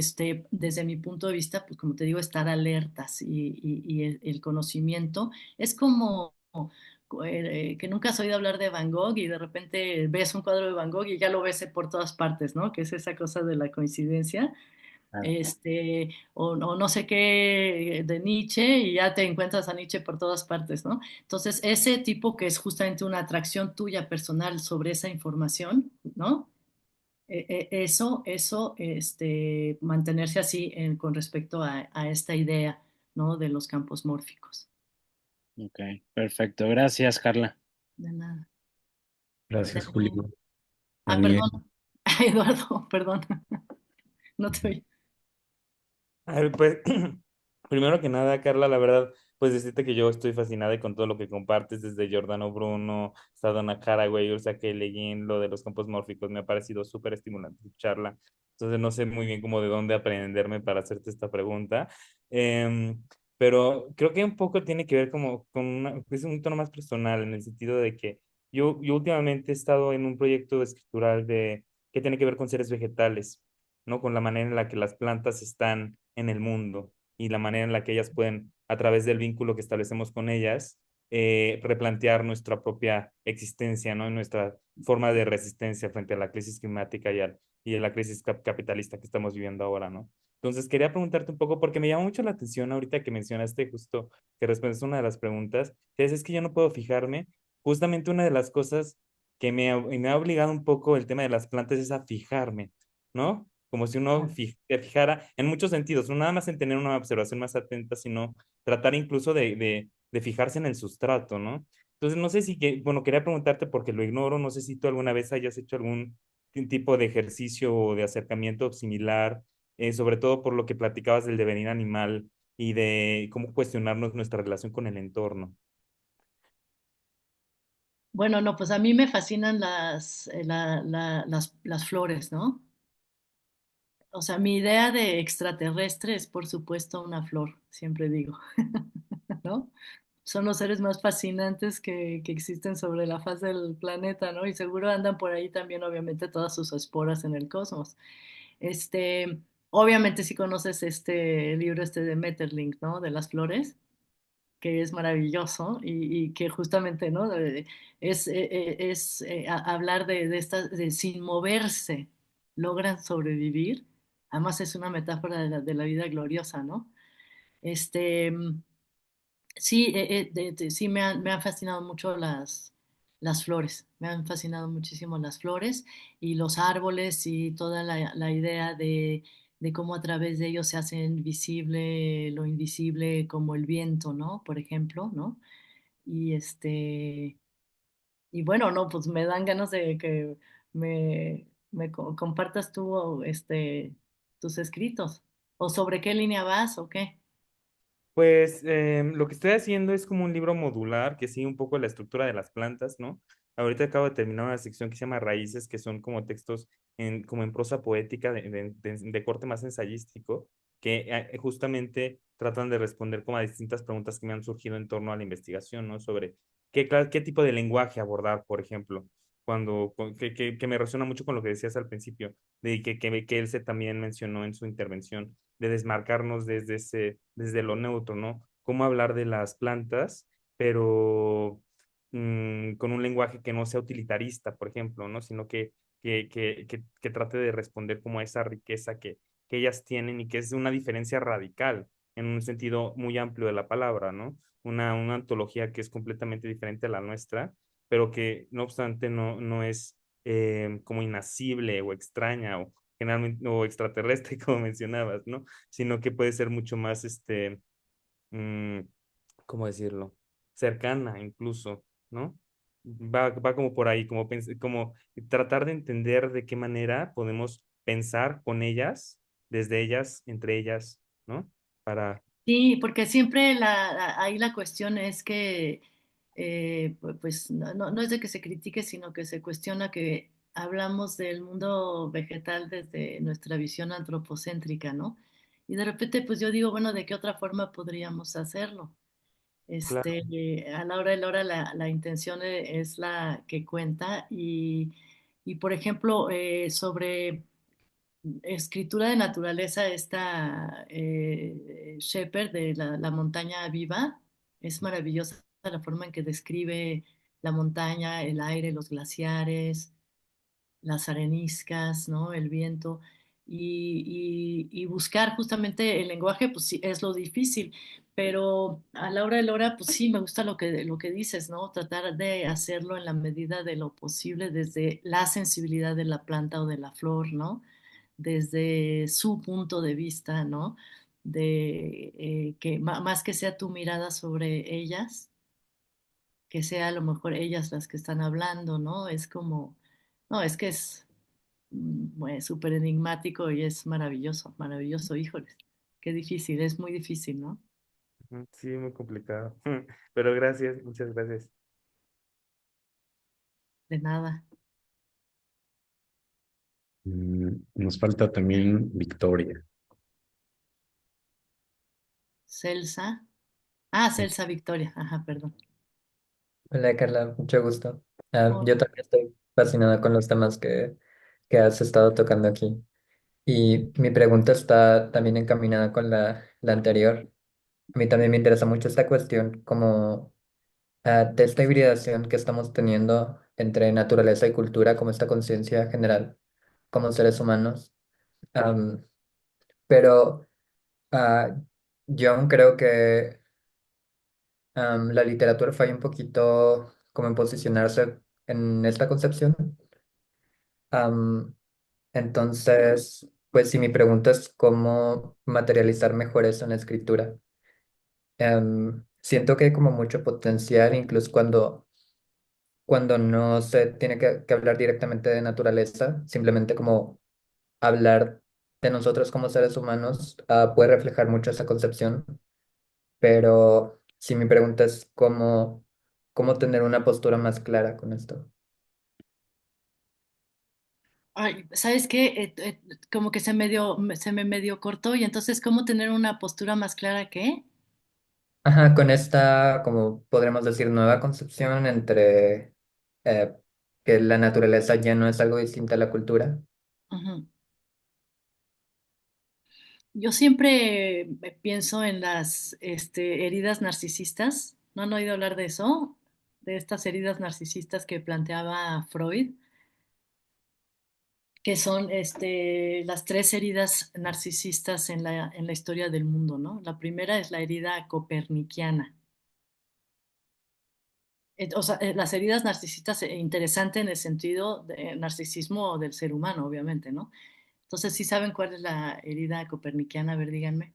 desde mi punto de vista, pues como te digo, estar alertas y el conocimiento es como que nunca has oído hablar de Van Gogh y de repente ves un cuadro de Van Gogh y ya lo ves por todas partes, ¿no? Que es esa cosa de la coincidencia, o no sé qué de Nietzsche y ya te encuentras a Nietzsche por todas partes, ¿no? Entonces, ese tipo que es justamente una atracción tuya personal sobre esa información, ¿no? Mantenerse así con respecto a esta idea, ¿no? De los campos mórficos. Ok, perfecto. Gracias, Carla. De nada. De Gracias, nada. Julio. Ah, Daniel. perdón. Eduardo, perdón. No te oí. A ver, pues, primero que nada, Carla, la verdad, pues decirte que yo estoy fascinada con todo lo que compartes, desde Giordano Bruno, hasta Donna Haraway, Ursula K. Le Guin, lo de los campos mórficos, me ha parecido súper estimulante escucharla. Entonces no sé muy bien cómo de dónde aprenderme para hacerte esta pregunta. Em, pero creo que un poco tiene que ver como con es un tono más personal, en el sentido de que yo últimamente he estado en un proyecto escritural que tiene que ver con seres vegetales, ¿no? Con la manera en la que las plantas están en el mundo y la manera en la que ellas pueden, a través del vínculo que establecemos con ellas, replantear nuestra propia existencia, ¿no? Nuestra forma de resistencia frente a la crisis climática y a la crisis capitalista que estamos viviendo ahora, ¿no? Entonces, quería preguntarte un poco, porque me llama mucho la atención ahorita que mencionaste justo, que respondes a una de las preguntas, que es que yo no puedo fijarme. Justamente una de las cosas que me ha obligado un poco el tema de las plantas es a fijarme, ¿no? Como si uno se fijara en muchos sentidos, no nada más en tener una observación más atenta, sino tratar incluso de fijarse en el sustrato, ¿no? Entonces, no sé si, bueno, quería preguntarte porque lo ignoro, no sé si tú alguna vez hayas hecho algún tipo de ejercicio o de acercamiento similar, sobre todo por lo que platicabas del devenir animal y de cómo cuestionarnos nuestra relación con el entorno. Bueno, no, pues a mí me fascinan las flores, ¿no? O sea, mi idea de extraterrestre es, por supuesto, una flor, siempre digo, ¿no? Son los seres más fascinantes que existen sobre la faz del planeta, ¿no? Y seguro andan por ahí también, obviamente, todas sus esporas en el cosmos. Este, obviamente, si conoces este libro de Metterlink, ¿no? De las flores, que es maravilloso y que justamente, ¿no? Hablar de estas, de sin moverse, logran sobrevivir. Además es una metáfora de la vida gloriosa, ¿no? Este, sí, sí me han fascinado mucho las flores, me han fascinado muchísimo las flores y los árboles y toda la idea de cómo a través de ellos se hace visible lo invisible, como el viento, ¿no? Por ejemplo, ¿no? Y y bueno, no, pues me dan ganas de que compartas tú tus escritos. ¿O sobre qué línea vas o qué? Pues lo que estoy haciendo es como un libro modular que sigue un poco la estructura de las plantas, ¿no? Ahorita acabo de terminar una sección que se llama Raíces, que son como textos como en prosa poética de corte más ensayístico, que justamente tratan de responder como a distintas preguntas que me han surgido en torno a la investigación, ¿no? Sobre qué tipo de lenguaje abordar, por ejemplo, que me resuena mucho con lo que decías al principio, de que él se también mencionó en su intervención de desmarcarnos desde lo neutro, ¿no? Cómo hablar de las plantas, pero con un lenguaje que no sea utilitarista, por ejemplo, ¿no? Sino que trate de responder como a esa riqueza que ellas tienen y que es una diferencia radical en un sentido muy amplio de la palabra, ¿no? Una antología que es completamente diferente a la nuestra, pero que no obstante no es como inasible o extraña o generalmente o extraterrestre, como mencionabas, ¿no? Sino que puede ser mucho más, mm, ¿cómo decirlo? Cercana incluso, ¿no? Va como por ahí, como tratar de entender de qué manera podemos pensar con ellas, desde ellas, entre ellas, ¿no? Para, Sí, porque siempre ahí la cuestión es que, pues, no es de que se critique, sino que se cuestiona que hablamos del mundo vegetal desde nuestra visión antropocéntrica, ¿no? Y de repente, pues yo digo, bueno, ¿de qué otra forma podríamos hacerlo? claro, A la hora de la hora la intención es la que cuenta y por ejemplo, sobre escritura de naturaleza, esta Shepard de la montaña viva, es maravillosa la forma en que describe la montaña, el aire, los glaciares, las areniscas, ¿no? El viento. Y buscar justamente el lenguaje, pues sí, es lo difícil, pero a la hora de la hora, pues sí, me gusta lo que dices, ¿no? Tratar de hacerlo en la medida de lo posible desde la sensibilidad de la planta o de la flor, ¿no? Desde su punto de vista, ¿no? De que más que sea tu mirada sobre ellas, que sea a lo mejor ellas las que están hablando, ¿no? Es como, no, es que es súper enigmático y es maravilloso, maravilloso, híjoles, qué difícil, es muy difícil, ¿no? sí, muy complicado. Pero gracias, muchas gracias. De nada. Nos falta también Victoria. Celsa. Ah, Celsa Victoria, ajá, perdón. Hola Carla, mucho gusto. Yo Hola. también estoy fascinada con los temas que has estado tocando aquí. Y mi pregunta está también encaminada con la anterior. A mí también me interesa mucho esta cuestión como de esta hibridación que estamos teniendo entre naturaleza y cultura, como esta conciencia general como seres humanos. Am, pero ah, yo aún creo que la literatura falla un poquito como en posicionarse en esta concepción. Am, entonces, pues si mi pregunta es cómo materializar mejor eso en la escritura. Siento que hay como mucho potencial, incluso cuando no se tiene que hablar directamente de naturaleza, simplemente como hablar de nosotros como seres humanos, puede reflejar mucho esa concepción. Pero si mi pregunta es cómo tener una postura más clara con esto. Ay, ¿sabes qué? Como que se me medio cortó y entonces, ¿cómo tener una postura más clara que? Ajá, con esta, como podremos decir, nueva concepción entre eh, que la naturaleza ya no es algo distinto a la cultura. Ujú. Yo siempre pienso en las heridas narcisistas. ¿No han oído hablar de eso? De estas heridas narcisistas que planteaba Freud, que son las tres heridas narcisistas en en la historia del mundo, ¿no? La primera es la herida copernicana. O sea, las heridas narcisistas, interesante en el sentido de narcisismo del ser humano, obviamente, ¿no? Entonces, ¿sí saben cuál es la herida copernicana? A ver, díganme.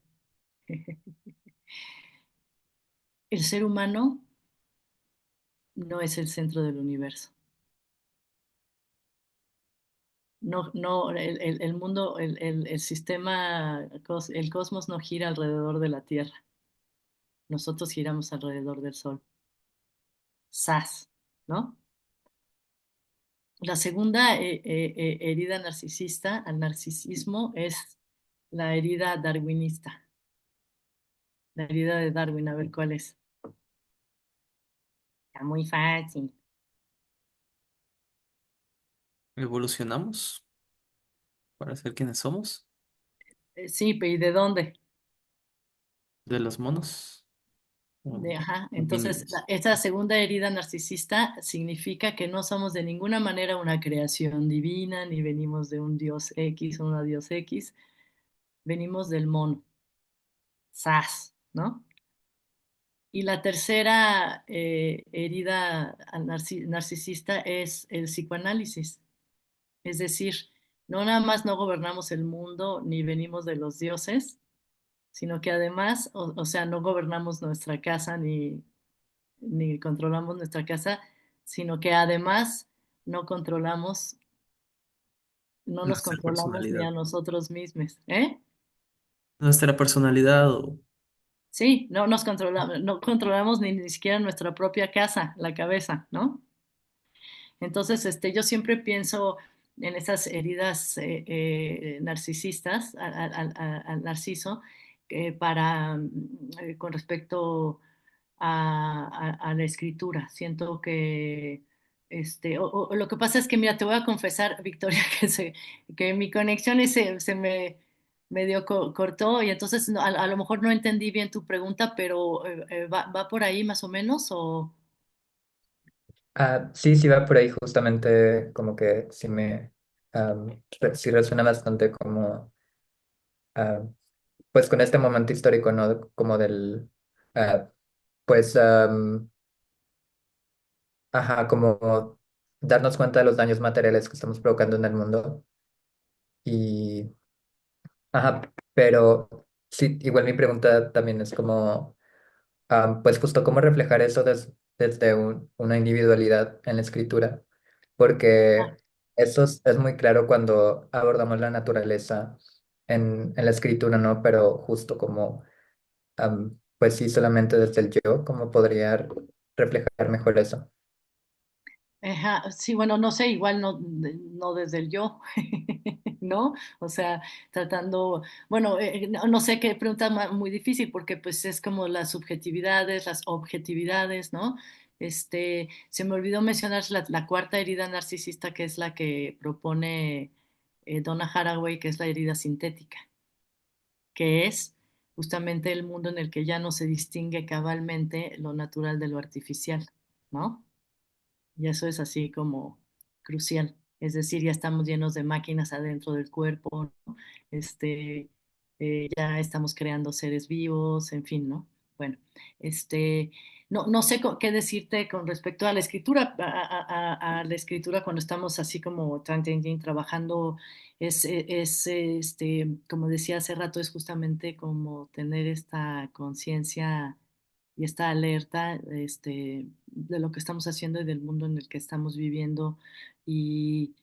El ser humano no es el centro del universo. No, el mundo, el sistema, el cosmos no gira alrededor de la Tierra. nosotros giramos alrededor del Sol. ¡Sas! ¿No? La segunda herida narcisista al narcisismo es la herida darwinista, la herida de Darwin, a ver cuál es. Está muy fácil. Evolucionamos para ser quienes somos, Sí, pero ¿y de dónde? de los monos. Ajá. Entonces, Homínidos. esta segunda herida narcisista significa que no somos de ninguna manera una creación divina, ni venimos de un dios X o una dios X, venimos del mono, ¡zas! ¿No? Y la tercera herida al narcisista es el psicoanálisis. Es decir, no nada más no gobernamos el mundo ni venimos de los dioses, sino que además, o sea, no gobernamos nuestra casa ni controlamos nuestra casa, sino que además no controlamos, no nos Nuestra controlamos ni personalidad. a nosotros mismos, ¿eh? Nuestra personalidad o Sí, no nos controlamos, no controlamos ni siquiera nuestra propia casa, la cabeza, ¿no? Entonces, yo siempre pienso en esas heridas narcisistas al narciso con respecto a la escritura. Siento que o lo que pasa es que, mira, te voy a confesar, Victoria, que mi conexión se me medio cortó y entonces a lo mejor no entendí bien tu pregunta, pero va por ahí más o menos o... Sí, sí va por ahí justamente como que sí resuena bastante como ah, pues con este momento histórico, ¿no? Como del ah, pues ajá, como darnos cuenta de los daños materiales que estamos provocando en el mundo. Y ajá, pero sí, igual mi pregunta también es como pues justo cómo reflejar eso desde una individualidad en la escritura, porque eso es muy claro cuando abordamos la naturaleza en la escritura, ¿no? Pero justo como, pues sí, solamente desde el yo, ¿cómo podría reflejar mejor eso? Ajá, sí, bueno, no sé, igual no desde el yo, ¿no? O sea, tratando, bueno, no sé qué pregunta muy difícil porque pues es como las subjetividades, las objetividades, ¿no? Se me olvidó mencionar la cuarta herida narcisista que es la que propone Donna Haraway, que es la herida sintética, que es justamente el mundo en el que ya no se distingue cabalmente lo natural de lo artificial, ¿no? Y eso es así como crucial. Es decir, ya estamos llenos de máquinas adentro del cuerpo, ¿no? Ya estamos creando seres vivos, en fin, ¿no? Bueno, este, no sé qué decirte con respecto a la escritura, a la escritura cuando estamos así como trabajando, como decía hace rato, es justamente como tener esta conciencia y esta alerta, de lo que estamos haciendo y del mundo en el que estamos viviendo. Y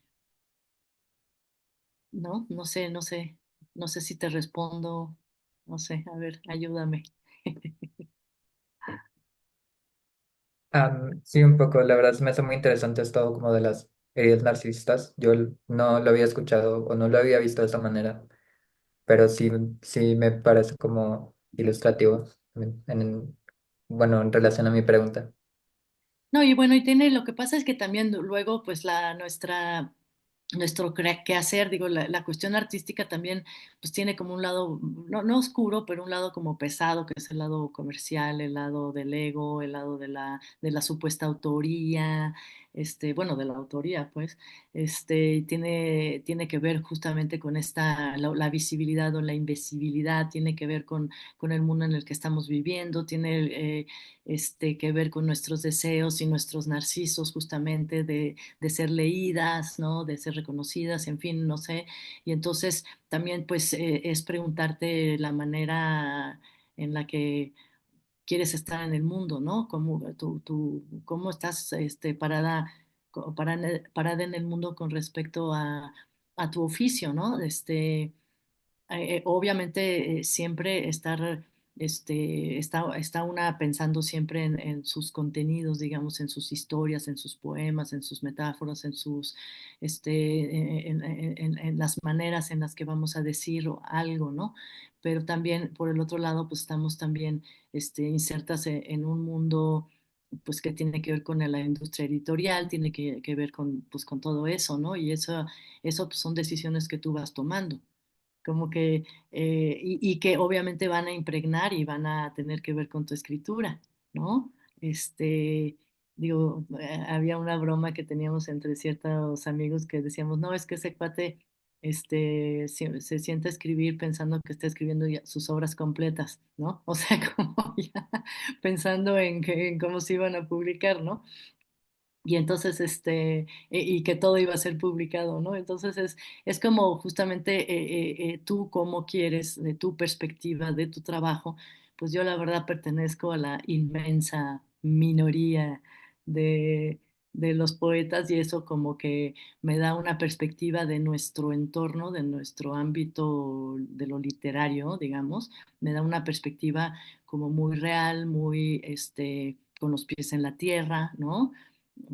no sé si te respondo, no sé, a ver, ayúdame. Sí, un poco, la verdad se me hace muy interesante esto como de las heridas narcisistas. Yo no lo había escuchado o no lo había visto de esa manera, pero sí, sí me parece como ilustrativo bueno, en relación a mi pregunta. No, y bueno, y tiene, lo que pasa es que también luego, pues nuestro quehacer, digo, la cuestión artística también, pues tiene como un lado, no oscuro, pero un lado como pesado, que es el lado comercial, el lado del ego, el lado de la supuesta autoría, bueno, de la autoría, pues, tiene que ver justamente con la visibilidad o la invisibilidad, tiene que ver con el mundo en el que estamos viviendo, tiene que ver con nuestros deseos y nuestros narcisos justamente de ser leídas, ¿no? De ser reconocidas, en fin, no sé. Y entonces también pues es preguntarte la manera en la que quieres estar en el mundo, ¿no? ¿Cómo estás parada, parada en el mundo con respecto a tu oficio, ¿no? Obviamente siempre estar está una pensando siempre en sus contenidos, digamos, en sus historias, en sus poemas, en sus metáforas, en las maneras en las que vamos a decir algo, ¿no? Pero también, por el otro lado, pues estamos también, insertas en un mundo, pues que tiene que ver con la industria editorial, tiene que ver con, pues, con todo eso, ¿no? Y eso pues, son decisiones que tú vas tomando como que, y que obviamente van a impregnar y van a tener que ver con tu escritura, ¿no? Este, digo, había una broma que teníamos entre ciertos amigos que decíamos, no, es que ese cuate, se siente a escribir pensando que está escribiendo ya sus obras completas, ¿no? O sea, como ya pensando en cómo se iban a publicar, ¿no? Y entonces, y que todo iba a ser publicado, ¿no? Entonces es como justamente tú cómo quieres, de tu perspectiva, de tu trabajo, pues yo la verdad pertenezco a la inmensa minoría de, de los poetas y eso como que me da una perspectiva de nuestro entorno, de nuestro ámbito, de lo literario, digamos, me da una perspectiva como muy real, muy, con los pies en la tierra, ¿no?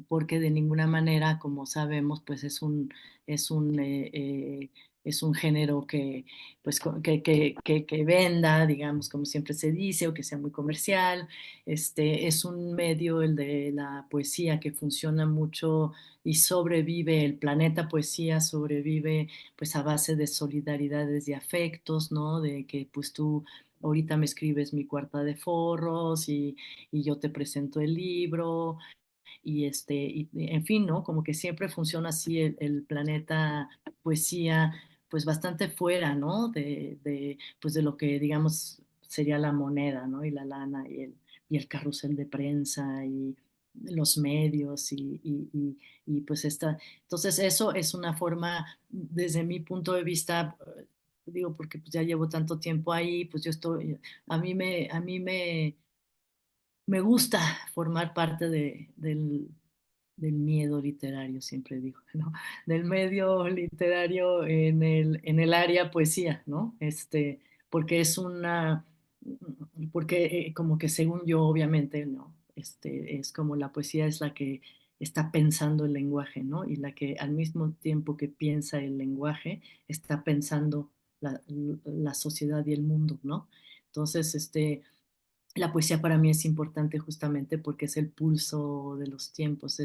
Porque de ninguna manera, como sabemos, pues es un, eh, eh, es un género que, pues, que venda, digamos, como siempre se dice, o que sea muy comercial. Es un medio, el de la poesía, que funciona mucho y sobrevive, el planeta poesía sobrevive pues a base de solidaridades y afectos, ¿no? De que pues tú ahorita me escribes mi cuarta de forros y yo te presento el libro en fin, ¿no? Como que siempre funciona así el planeta poesía, pues bastante fuera, ¿no? Pues de lo que, digamos, sería la moneda, ¿no? Y la lana y el carrusel de prensa y los medios pues entonces eso es una forma, desde mi punto de vista, digo, porque pues ya llevo tanto tiempo ahí, pues yo estoy, a mí me gusta formar parte del miedo literario, siempre digo, ¿no? Del medio literario en el área poesía, ¿no? Porque porque como que según yo, obviamente, ¿no? Es como la poesía es la que está pensando el lenguaje, ¿no? Y la que al mismo tiempo que piensa el lenguaje, está pensando la sociedad y el mundo, ¿no? Entonces, la poesía para mí es importante justamente porque es el pulso de los tiempos,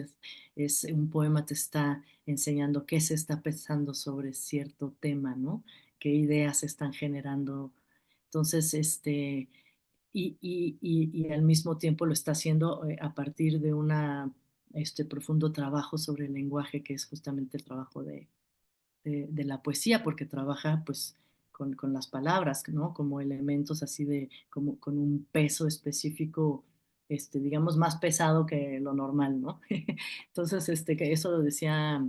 es un poema te está enseñando qué se está pensando sobre cierto tema, ¿no? Qué ideas se están generando. Entonces, y al mismo tiempo lo está haciendo a partir de este profundo trabajo sobre el lenguaje, que es justamente el trabajo de la poesía, porque trabaja pues con las palabras, ¿no? Como elementos así como con un peso específico, digamos, más pesado que lo normal, ¿no? Entonces, que eso lo decía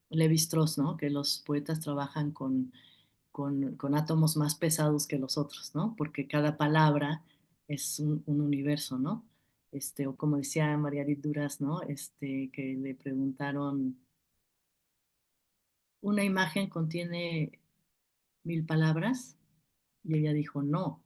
Levi Strauss, ¿no? Que los poetas trabajan con átomos más pesados que los otros, ¿no? Porque cada palabra es un universo, ¿no? O como decía Margarit Duras, ¿no? Que le preguntaron, ¿una imagen contiene 1000 palabras? Y ella dijo, no,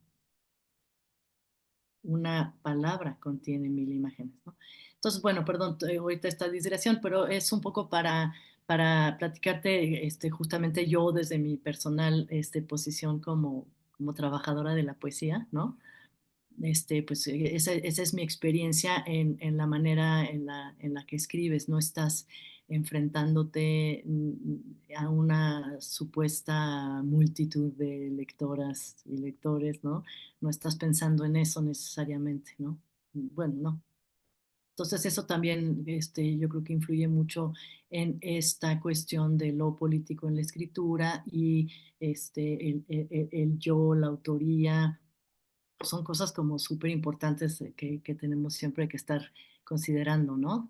una palabra contiene 1000 imágenes, ¿no? Entonces, bueno, perdón, ahorita esta digresión, pero es un poco para platicarte, justamente yo desde mi personal, posición como trabajadora de la poesía, ¿no? Pues esa es mi experiencia en la manera en la que escribes, no estás enfrentándote a una supuesta multitud de lectoras y lectores, ¿no? No estás pensando en eso necesariamente, ¿no? Bueno, no. Entonces eso también, yo creo que influye mucho en esta cuestión de lo político en la escritura y el yo, la autoría son cosas como súper importantes que tenemos siempre que estar considerando, ¿no?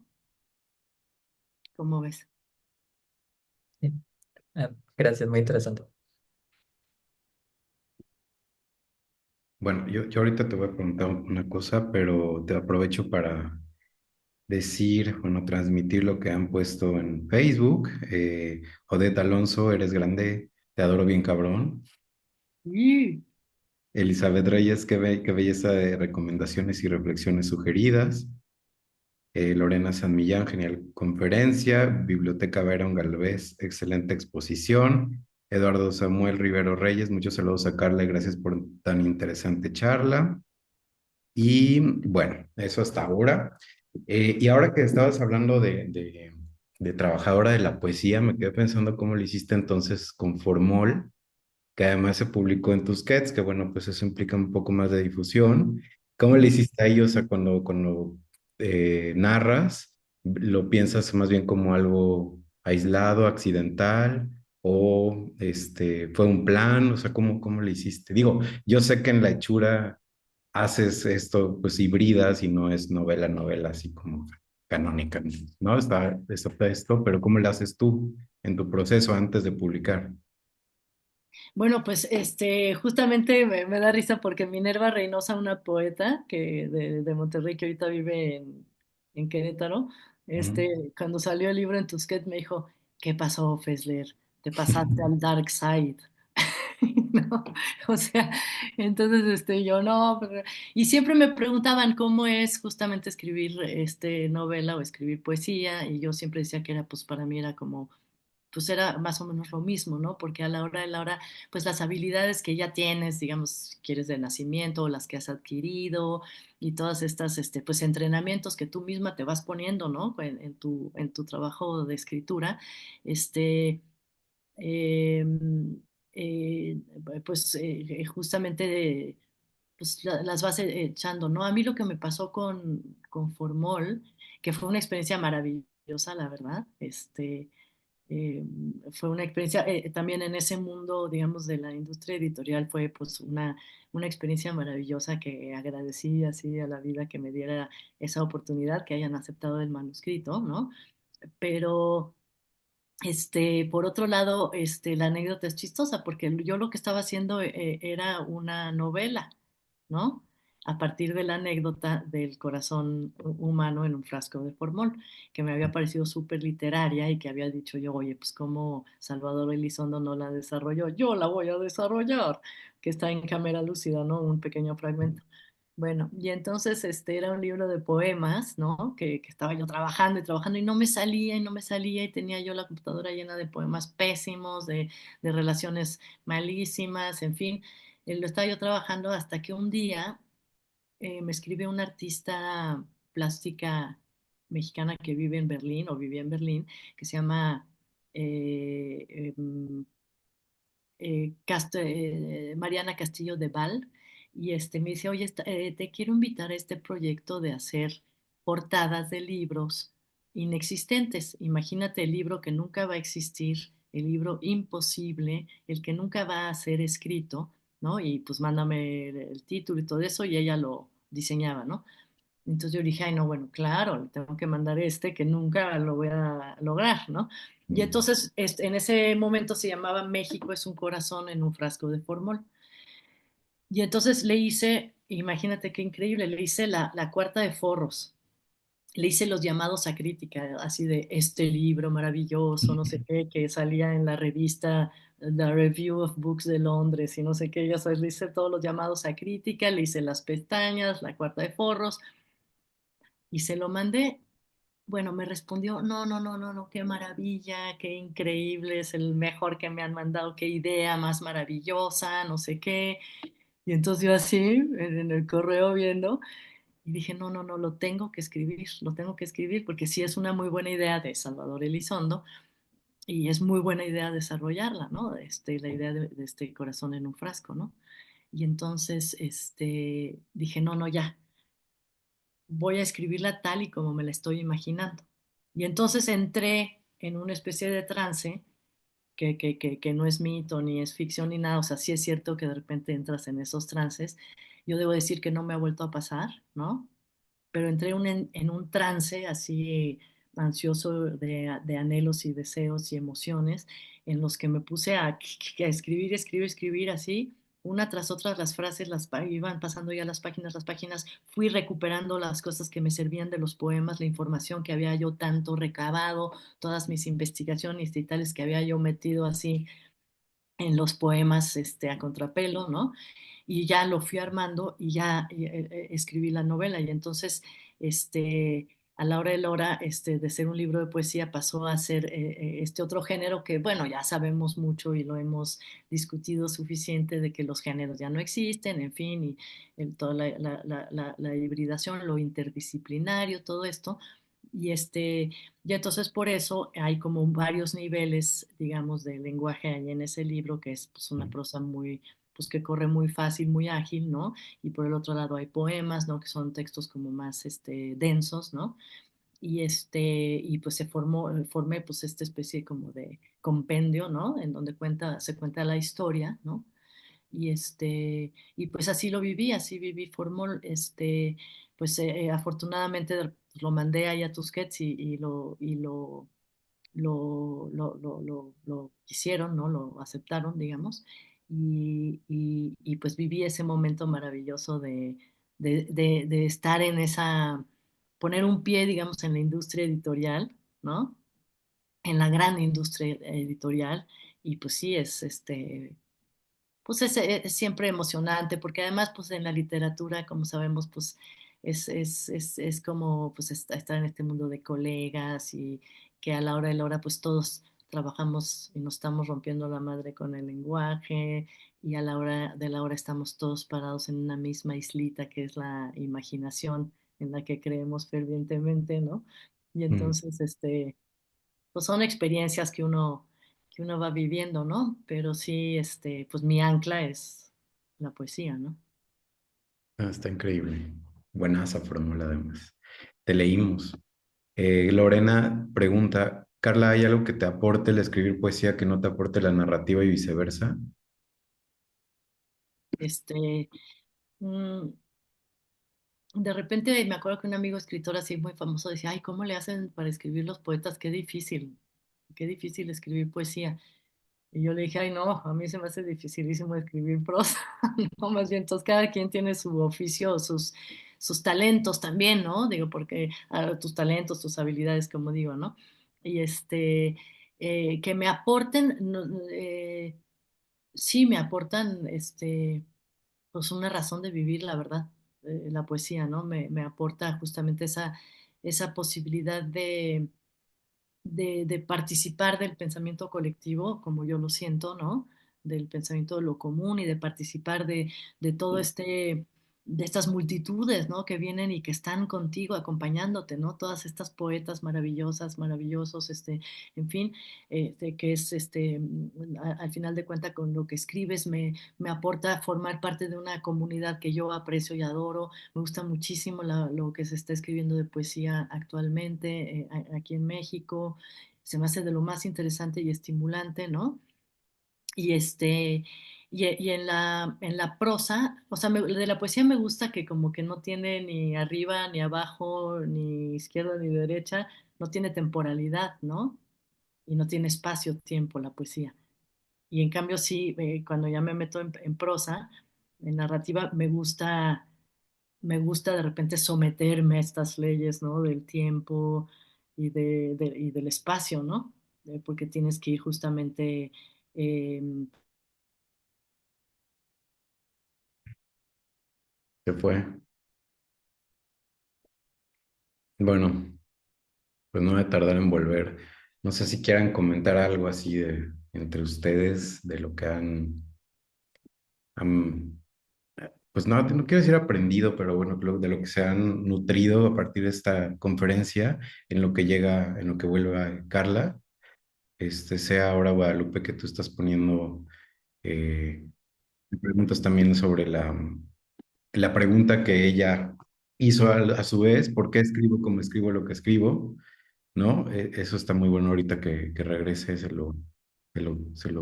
¿Cómo ves? Sí. Gracias, muy interesante. Bueno, yo ahorita te voy a preguntar una cosa, pero te aprovecho para decir, bueno, transmitir lo que han puesto en Facebook. Odette Alonso, eres grande, te adoro bien cabrón. Sí. Elizabeth Reyes, qué belleza de recomendaciones y reflexiones sugeridas. Lorena San Millán, genial conferencia. Biblioteca Verón Galvez, excelente exposición. Eduardo Samuel Rivero Reyes, muchos saludos a Carla y gracias por tan interesante charla. Y bueno, eso hasta ahora. Y ahora que estabas hablando de trabajadora de la poesía, me quedé pensando cómo lo hiciste entonces con Formol, que además se publicó en Tusquets, que bueno, pues eso implica un poco más de difusión. ¿Cómo le hiciste ahí? O sea, cuando narras, ¿lo piensas más bien como algo aislado, accidental? ¿O fue un plan? O sea, ¿cómo le hiciste? Digo, yo sé que en la hechura haces esto, pues hibridas y no es novela, así como canónica, ¿no? Está esto, pero ¿cómo lo haces tú en tu proceso antes de publicar? Bueno, pues justamente me da risa porque Minerva Reynosa, una poeta de Monterrey que ahorita vive en Querétaro, Ujú. cuando salió el libro en Tusquets me dijo, ¿qué pasó, Fessler? Te pasaste al dark side. ¿No? O sea, entonces yo no, y siempre me preguntaban cómo es justamente escribir novela o escribir poesía, y yo siempre decía que era, pues para mí era como pues era más o menos lo mismo, ¿no? Porque a la hora de la hora, pues las habilidades que ya tienes, digamos, si quieres de nacimiento, o las que has adquirido, y todas estas, pues entrenamientos que tú misma te vas poniendo, ¿no? En tu trabajo de escritura, este, eh, eh, pues justamente pues las vas echando, ¿no? A mí lo que me pasó con Formol, que fue una experiencia maravillosa, la verdad, eh, fue una experiencia, también en ese mundo, digamos, de la industria editorial, fue pues una experiencia maravillosa que agradecí así a la vida que me diera esa oportunidad, que hayan aceptado el manuscrito, ¿no? Pero, por otro lado, la anécdota es chistosa porque yo lo que estaba haciendo era una novela, ¿no? A partir de la anécdota del corazón humano en un frasco de formol, que me había parecido súper literaria y que había dicho yo, oye, pues como Salvador Elizondo no la desarrolló, yo la voy a desarrollar, que está en Cámara Lúcida, ¿no? Un pequeño fragmento. Bueno, y entonces era un libro de poemas, ¿no? Que estaba yo trabajando y trabajando y no me salía y no me salía y tenía yo la computadora llena de poemas pésimos, de relaciones malísimas, en fin, lo estaba yo trabajando hasta que un día me escribe una artista plástica mexicana que vive en Berlín o vivía en Berlín, que se llama eh, em, Mariana Castillo de Val, y me dice, oye, te quiero invitar a este proyecto de hacer portadas de libros inexistentes. Imagínate el libro que nunca va a existir, el libro imposible, el que nunca va a ser escrito, ¿no? Y pues mándame el título y todo eso, y ella lo diseñaba, ¿no? Entonces yo dije, ay, no, bueno, claro, le tengo que mandar que nunca lo voy a lograr, ¿no? Y Mm. entonces en ese momento se llamaba México es un corazón en un frasco de formol. Y entonces le hice, imagínate qué increíble, le hice la cuarta de forros, le hice los llamados a crítica, así de este libro maravilloso, no sé qué, que salía en la revista The Review of Books de Londres y no sé qué, ya sabes, le hice todos los llamados a crítica, le hice las pestañas, la cuarta de forros y se lo mandé. Bueno, me respondió, no, no, no, no, no, qué maravilla, qué increíble, es el mejor que me han mandado, qué idea más maravillosa, no sé qué. Y entonces yo así, en el correo viendo, y dije, no, no, no, lo tengo que escribir, lo tengo que escribir, porque sí es una muy buena idea de Salvador Elizondo, y es muy buena idea desarrollarla, ¿no? La idea de este corazón en un frasco, ¿no? Y entonces, dije, no, no, ya, voy a escribirla tal y como me la estoy imaginando. Y entonces entré en una especie de trance que no es mito ni es ficción ni nada, o sea, sí es cierto que de repente entras en esos trances. Yo debo decir que no me ha vuelto a pasar, ¿no? Pero entré en un trance así ansioso de anhelos y deseos y emociones en los que me puse a escribir, escribir, escribir así, una tras otra las frases, iban pasando ya las páginas, fui recuperando las cosas que me servían de los poemas, la información que había yo tanto recabado, todas mis investigaciones y tales que había yo metido así en los poemas a contrapelo, ¿no? Y ya lo fui armando y ya escribí la novela. Y entonces, a la hora de la hora, de ser un libro de poesía, pasó a ser este otro género que, bueno, ya sabemos mucho y lo hemos discutido suficiente de que los géneros ya no existen, en fin, y toda la hibridación, lo interdisciplinario, todo esto. Y y entonces por eso hay como varios niveles, digamos, de lenguaje ahí en ese libro, que es pues, una prosa muy, pues que corre muy fácil, muy ágil, ¿no? Y por el otro lado hay poemas, ¿no? Que son textos como más, densos, ¿no? Y pues formé pues esta especie como de compendio, ¿no? En donde se cuenta la historia, ¿no? Y pues así viví, formó, pues afortunadamente lo mandé ahí a Tusquets lo quisieron, ¿no? Lo aceptaron, digamos, y pues viví ese momento maravilloso de estar poner un pie, digamos, en la industria editorial, ¿no? En la gran industria editorial, y pues sí, pues es siempre emocionante, porque además, pues en la literatura, como sabemos, pues es como pues estar en este mundo de colegas y que a la hora de la hora, pues todos trabajamos y nos estamos rompiendo la madre con el lenguaje y a la hora de la hora estamos todos parados en una misma islita que es la imaginación en la que creemos fervientemente, ¿no? Y Mm. entonces, pues son experiencias que uno va viviendo, ¿no? Pero sí, pues mi ancla es la poesía, ¿no? Ah, está increíble. Buena esa fórmula además. Te leímos. Lorena pregunta, Carla, ¿hay algo que te aporte el escribir poesía que no te aporte la narrativa y viceversa? Este, mm, de repente me acuerdo que un amigo escritor así muy famoso decía, ay, ¿cómo le hacen para escribir los poetas? Qué difícil escribir poesía. Y yo le dije, ay, no, a mí se me hace dificilísimo escribir prosa, no, más bien, entonces cada quien tiene su oficio, sus talentos también, ¿no? Digo, porque tus talentos, tus habilidades, como digo, ¿no? Y que me aporten, sí, me aportan, pues una razón de vivir, la verdad, la poesía, ¿no? Me aporta justamente esa posibilidad de participar del pensamiento colectivo, como yo lo siento, ¿no? Del pensamiento de lo común y de participar de todo de estas multitudes, ¿no? Que vienen y que están contigo, acompañándote, ¿no? Todas estas poetas maravillosas, maravillosos, en fin, que es, al final de cuentas, con lo que escribes me aporta formar parte de una comunidad que yo aprecio y adoro. Me gusta muchísimo lo que se está escribiendo de poesía actualmente aquí en México. Se me hace de lo más interesante y estimulante, ¿no? Y y en la prosa, o sea, de la poesía me gusta que como que no tiene ni arriba, ni abajo, ni izquierda, ni derecha, no tiene temporalidad, ¿no? Y no tiene espacio-tiempo la poesía. Y en cambio sí, cuando ya me meto en prosa, en narrativa, me gusta de repente someterme a estas leyes, ¿no? Del tiempo y del espacio, ¿no? Porque tienes que ir justamente, eh, Se fue. Bueno, pues no voy a tardar en volver. No sé si quieran comentar algo así de entre ustedes, de lo que han pues no quiero decir aprendido, pero bueno, de lo que se han nutrido a partir de esta conferencia, en lo que llega, en lo que vuelva Carla, sea ahora Guadalupe que tú estás poniendo, me preguntas también sobre la pregunta que ella hizo a su vez, ¿por qué escribo como escribo lo que escribo? ¿No? Eso está muy bueno ahorita que regrese, se lo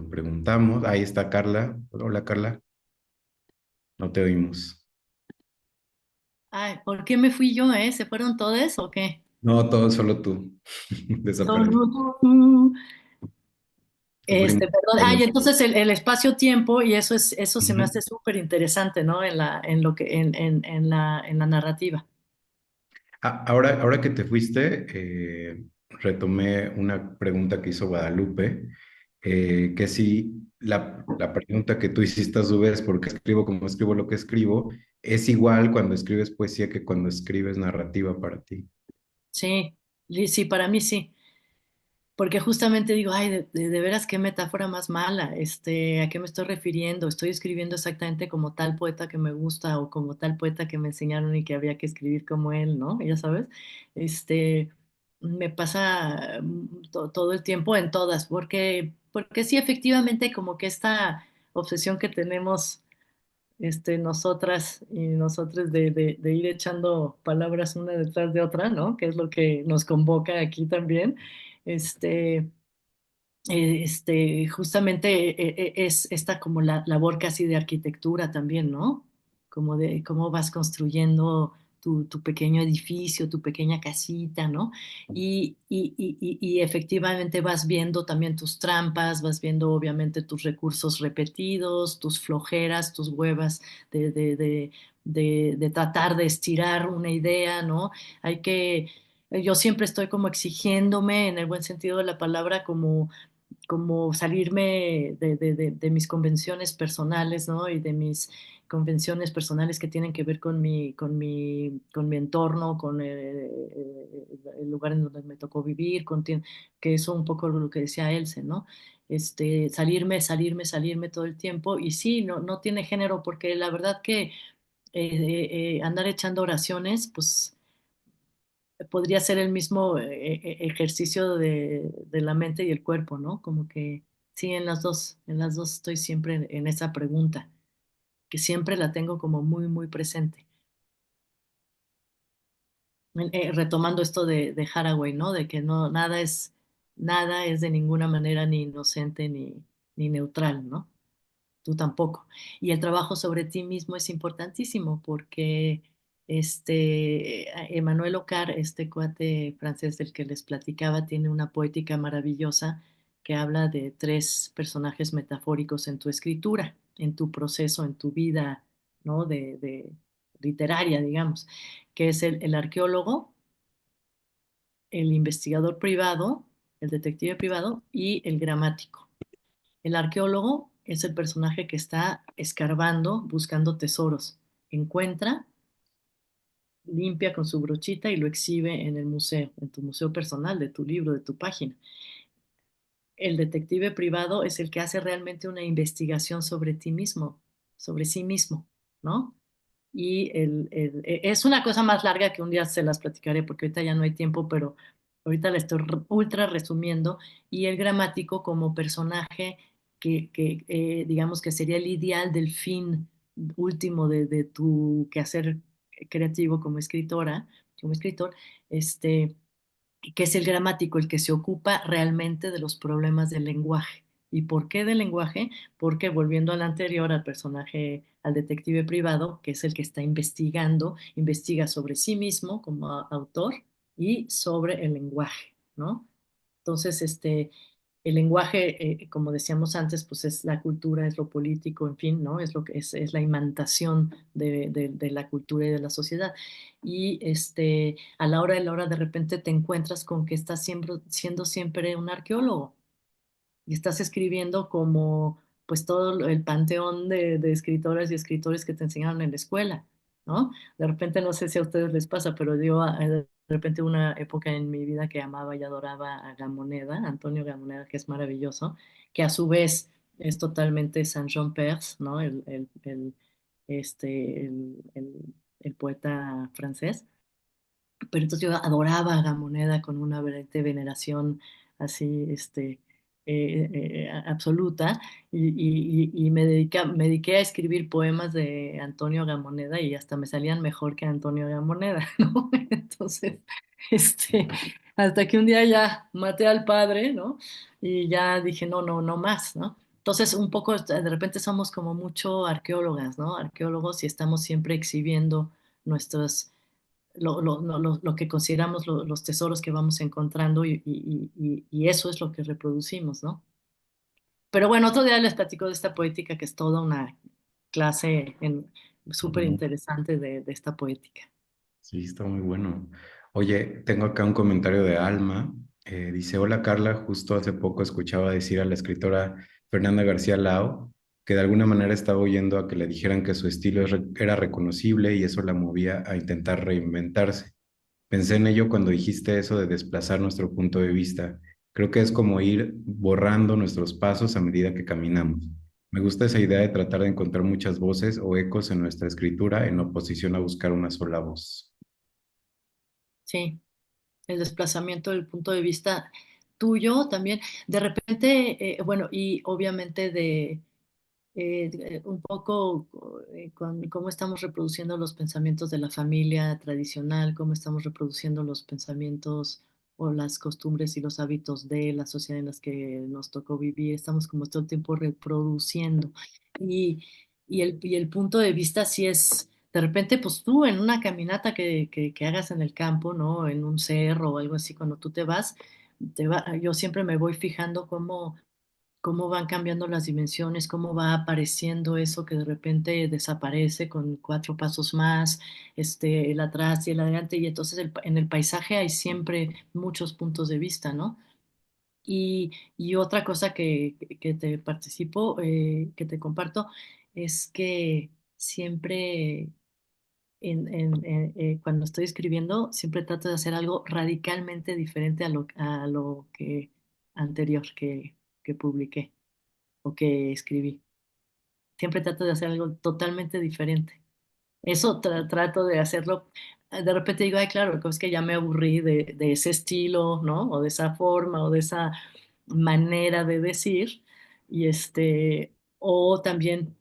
preguntamos. Ahí está Carla. Hola Carla, no te oímos. ay, ¿por qué me fui yo, eh? ¿Se fueron todos o qué? No, todo solo tú. Desapareció. Solo tú. Sufrimos Perdón. Ah, y todos. entonces el espacio-tiempo, y eso se me Ujú. hace súper interesante, ¿no? En lo que, en la narrativa. Ahora que te fuiste, retomé una pregunta que hizo Guadalupe, que si la pregunta que tú hiciste a su vez, ¿por qué escribo como escribo lo que escribo? Es igual cuando escribes poesía que cuando escribes narrativa para ti. Sí, sí, para mí sí. Porque justamente digo, ay, de veras qué metáfora más mala, ¿a qué me estoy refiriendo? Estoy escribiendo exactamente como tal poeta que me gusta o como tal poeta que me enseñaron y que había que escribir como él, ¿no? Ya sabes, este, me pasa todo el tiempo en todas, porque sí, efectivamente, como que esta obsesión que tenemos, nosotras y nosotros de ir echando palabras una detrás de otra, ¿no? Que es lo que nos convoca aquí también. Este, justamente es esta como la labor casi de arquitectura también, ¿no? Como de cómo vas construyendo tu pequeño edificio, tu pequeña casita, ¿no? Y efectivamente vas viendo también tus trampas, vas viendo obviamente tus recursos repetidos, tus flojeras, tus huevas de, de, de, de tratar de estirar una idea, ¿no? Hay que, yo siempre estoy como exigiéndome, en el buen sentido de la palabra, como salirme de mis convenciones personales, ¿no? Y de mis convenciones personales que tienen que ver con mi entorno, con el lugar en donde me tocó vivir, que eso un poco lo que decía Else, ¿no? Salirme todo el tiempo. Y sí, no tiene género, porque la verdad que andar echando oraciones, pues podría ser el mismo ejercicio de la mente y el cuerpo, ¿no? Como que sí, en las dos estoy siempre en esa pregunta, que siempre la tengo como muy, muy presente. Retomando esto de Haraway, ¿no? De que no, nada es de ninguna manera ni inocente ni neutral, ¿no? Tú tampoco. Y el trabajo sobre ti mismo es importantísimo porque Emmanuel Ocar, este cuate francés del que les platicaba, tiene una poética maravillosa que habla de tres personajes metafóricos en tu escritura, en tu proceso, en tu vida, ¿no? De literaria, digamos, que es el arqueólogo, el investigador privado, el detective privado y el gramático. El arqueólogo es el personaje que está escarbando, buscando tesoros. Encuentra, limpia con su brochita y lo exhibe en el museo, en tu museo personal, de tu libro, de tu página. El detective privado es el que hace realmente una investigación sobre ti mismo, sobre sí mismo, ¿no? Y es una cosa más larga que un día se las platicaré porque ahorita ya no hay tiempo, pero ahorita la estoy ultra resumiendo. Y el gramático como personaje que digamos que sería el ideal del fin último de tu quehacer creativo como escritora, como escritor, este que es el gramático, el que se ocupa realmente de los problemas del lenguaje. ¿Y por qué del lenguaje? Porque volviendo al anterior, al personaje, al detective privado, que es el que está investigando, investiga sobre sí mismo como autor y sobre el lenguaje, ¿no? Entonces, el lenguaje, como decíamos antes, pues es la cultura, es lo político, en fin, ¿no? Es lo que es la imantación de la cultura y de la sociedad. Y a la hora de la hora, de repente te encuentras con que estás siendo siempre un arqueólogo y estás escribiendo como pues todo el panteón de escritoras y escritores que te enseñaron en la escuela, ¿no? De repente no sé si a ustedes les pasa, pero yo de repente una época en mi vida que amaba y adoraba a Gamoneda, Antonio Gamoneda, que es maravilloso, que a su vez es totalmente Saint-Jean-Perse, ¿no? El poeta francés. Pero entonces yo adoraba a Gamoneda con una veneración así, absoluta, y me dediqué a escribir poemas de Antonio Gamoneda y hasta me salían mejor que Antonio Gamoneda, ¿no? Entonces, este, hasta que un día ya maté al padre, ¿no? Y ya dije, no, no, no más, ¿no? Entonces, un poco, de repente somos como mucho arqueólogas, ¿no? Arqueólogos y estamos siempre exhibiendo nuestros lo que consideramos los tesoros que vamos encontrando y eso es lo que reproducimos, ¿no? Pero bueno, otro día les platico de esta poética que es toda una clase súper Ujú. interesante de esta poética. Sí, está muy bueno. Oye, tengo acá un comentario de Alma. Dice, hola Carla, justo hace poco escuchaba decir a la escritora Fernanda García Lao, que de alguna manera estaba oyendo a que le dijeran que su estilo era reconocible y eso la movía a intentar reinventarse. Pensé en ello cuando dijiste eso de desplazar nuestro punto de vista. Creo que es como ir borrando nuestros pasos a medida que caminamos. Me gusta esa idea de tratar de encontrar muchas voces o ecos en nuestra escritura en oposición a buscar una sola voz. Sí, el desplazamiento del punto de vista tuyo también. De repente, bueno, y obviamente un poco con cómo estamos reproduciendo los pensamientos de la familia tradicional, cómo estamos reproduciendo los pensamientos o las costumbres y los hábitos de la sociedad en las que nos tocó vivir. Estamos como todo el tiempo reproduciendo. Y, y el punto de vista sí es, de repente, pues tú en una caminata que hagas en el campo, ¿no? En un cerro o algo así, cuando tú te vas, yo siempre me voy fijando cómo van cambiando las dimensiones, cómo va apareciendo eso que de repente desaparece con cuatro pasos más, el atrás y el adelante, y entonces en el paisaje hay siempre muchos puntos de vista, ¿no? Y otra cosa que te participo, que te comparto, es que siempre cuando estoy escribiendo, siempre trato de hacer algo radicalmente diferente a lo que anterior que publiqué o que escribí. Siempre trato de hacer algo totalmente diferente. Eso trato de hacerlo. De repente digo, ay, claro, es que ya me aburrí de ese estilo, ¿no? O de esa forma, o de esa manera de decir. O también,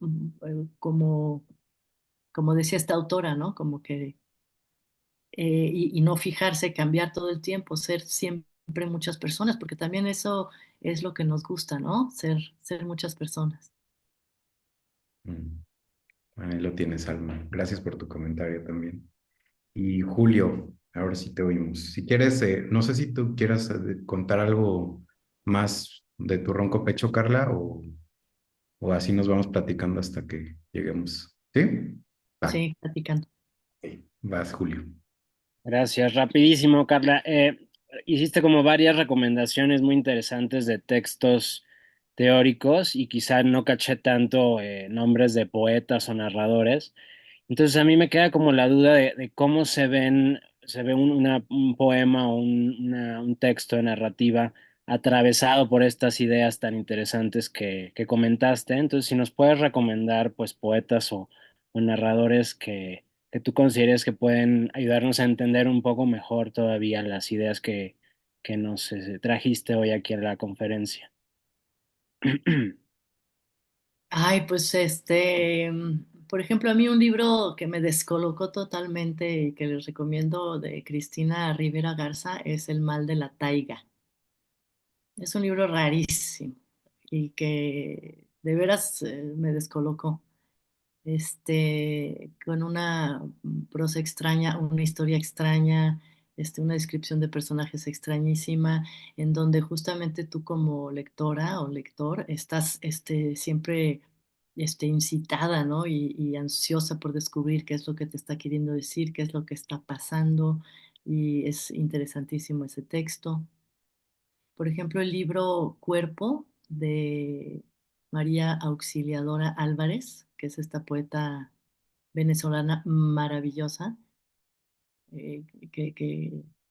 como decía esta autora, ¿no? Como que, y no fijarse, cambiar todo el tiempo, ser siempre muchas personas, porque también eso es lo que nos gusta, ¿no? Ser muchas personas. Mm. Ahí lo tienes, Alma. Gracias por tu comentario también. Y Julio, ahora sí te oímos. Si quieres, no sé si tú quieras contar algo más de tu ronco pecho, Carla, o así nos vamos platicando hasta que lleguemos. ¿Sí? Va, Sí, platicando. vas, Julio. Gracias. Rapidísimo, Carla. Hiciste como varias recomendaciones muy interesantes de textos teóricos y quizá no caché tanto nombres de poetas o narradores. Entonces a mí me queda como la duda de cómo se ve un poema o un texto de narrativa atravesado por estas ideas tan interesantes que comentaste. Entonces, si nos puedes recomendar pues poetas o narradores que tú consideres que pueden ayudarnos a entender un poco mejor todavía las ideas que nos trajiste hoy aquí a la conferencia. Ay, pues por ejemplo, a mí un libro que me descolocó totalmente y que les recomiendo de Cristina Rivera Garza es El mal de la taiga. Es un libro rarísimo y que de veras me descolocó. Con una prosa extraña, una historia extraña, una descripción de personajes extrañísima, en donde justamente tú como lectora o lector estás siempre incitada, ¿no? Y ansiosa por descubrir qué es lo que te está queriendo decir, qué es lo que está pasando, y es interesantísimo ese texto. Por ejemplo, el libro Cuerpo de María Auxiliadora Álvarez, que es esta poeta venezolana maravillosa, eh,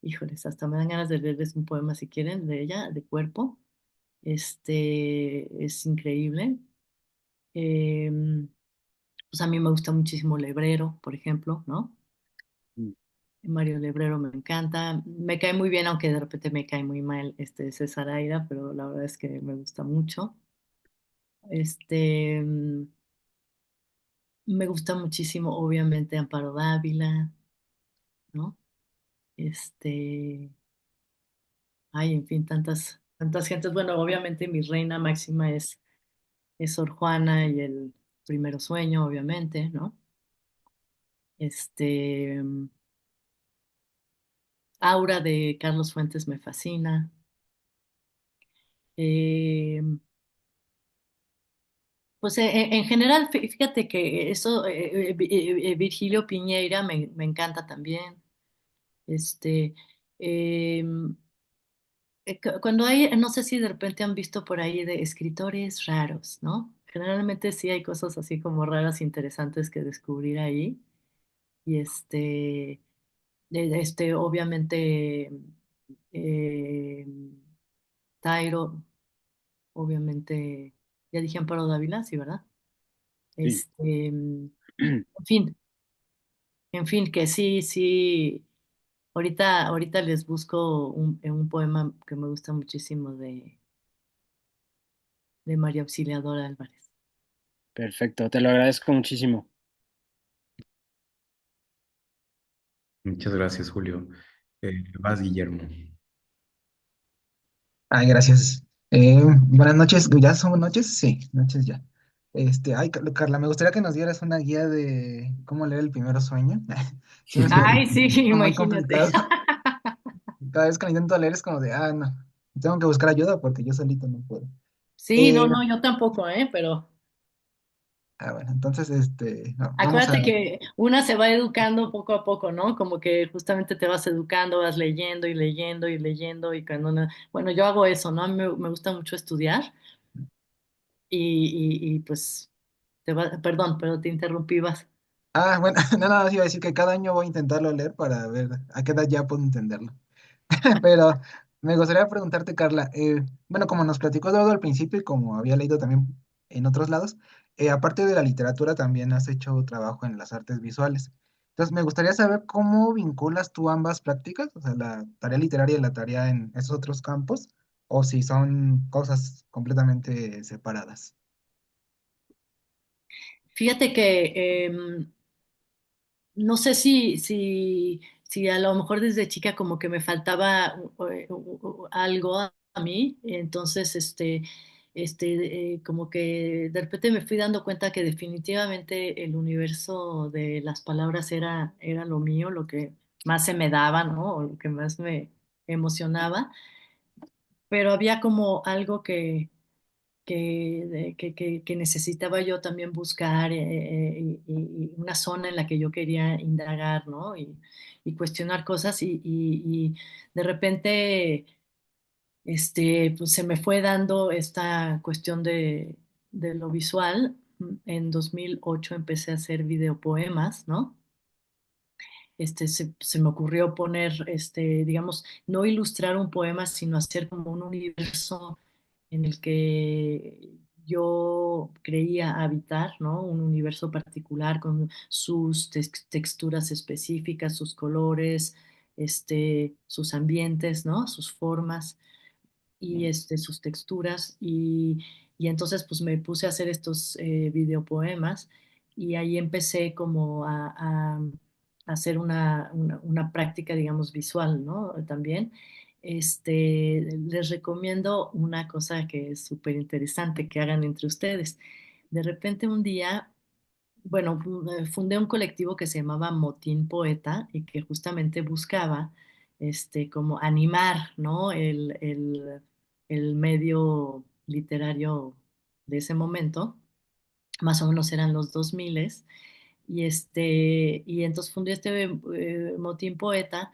híjoles, hasta me dan ganas de leerles un poema si quieren de ella, de Cuerpo. Es increíble. Eh, pues a mí me gusta muchísimo Lebrero, por ejemplo, ¿no? Mario Lebrero me encanta. Me cae muy bien, aunque de repente me cae muy mal César Aira, pero la verdad es que me gusta mucho. Este, mm, Me gusta muchísimo, obviamente, Amparo Dávila, ¿no? Este, en fin, tantas gentes. Bueno, obviamente mi reina máxima es Sor Juana y el Primero Sueño, obviamente, ¿no? Este, mm, Aura de Carlos Fuentes me fascina. Eh, Pues en general, fíjate que eso, Virgilio Piñeira me encanta también. Este, em, Cuando hay, no sé si de repente han visto por ahí de escritores raros, ¿no? Generalmente sí hay cosas así como raras, interesantes que descubrir ahí. Y obviamente, eh, Tairo, obviamente, ya dije Amparo Dávila, sí, ¿verdad? Sí. En fin, en fin, que sí, sí. Ahorita les busco un poema que me gusta muchísimo de María Auxiliadora Álvarez. Perfecto, te lo agradezco muchísimo. Muchas gracias, Julio. Vas, Guillermo. Ay, gracias. Buenas noches, ¿ya son noches? Sí, noches ya. Carla, me gustaría que nos dieras una guía de cómo leer el primer sueño. Sí, me suena Ay, sí, muy imagínate. complicado. Cada vez que lo intento leer es como de, no, tengo que buscar ayuda porque yo solito no puedo. Sí, Eh, no, no, yo tampoco, pero bueno, entonces, vamos a... acuérdate que una se va educando poco a poco, ¿no? Como que justamente te vas educando, vas leyendo y leyendo y leyendo y cuando bueno, yo hago eso, ¿no? A mí me gusta mucho estudiar y pues perdón, pero te interrumpí, vas. Bueno, nada más iba a decir que cada año voy a intentarlo leer para ver a qué edad ya puedo entenderlo. Pero me gustaría preguntarte, Carla, bueno, como nos platicó Eduardo al principio y como había leído también en otros lados, aparte de la literatura también has hecho trabajo en las artes visuales. Entonces, me gustaría saber cómo vinculas tú ambas prácticas, o sea, la tarea literaria y la tarea en esos otros campos, o si son cosas completamente separadas. Fíjate que no sé si a lo mejor desde chica como que me faltaba algo a mí, entonces como que de repente me fui dando cuenta que definitivamente el universo de las palabras era lo mío, lo que más se me daba, ¿no? O lo que más me emocionaba, pero había como algo que necesitaba yo también buscar y una zona en la que yo quería indagar, ¿no? Y cuestionar cosas y de repente, pues se me fue dando esta cuestión de lo visual. En 2008 empecé a hacer videopoemas, ¿no? Se me ocurrió poner, digamos, no ilustrar un poema, sino hacer como un universo en el que yo creía habitar, ¿no? Un universo particular con sus texturas específicas, sus colores, sus ambientes, ¿no? Sus formas y sus texturas y entonces pues me puse a hacer estos videopoemas y ahí empecé como a hacer una práctica, digamos, visual, ¿no? También. Les recomiendo una cosa que es súper interesante que hagan entre ustedes. De repente un día bueno, fundé un colectivo que se llamaba Motín Poeta y que justamente buscaba como animar, ¿no? El medio literario de ese momento, más o menos eran los 2000 y entonces fundé Motín Poeta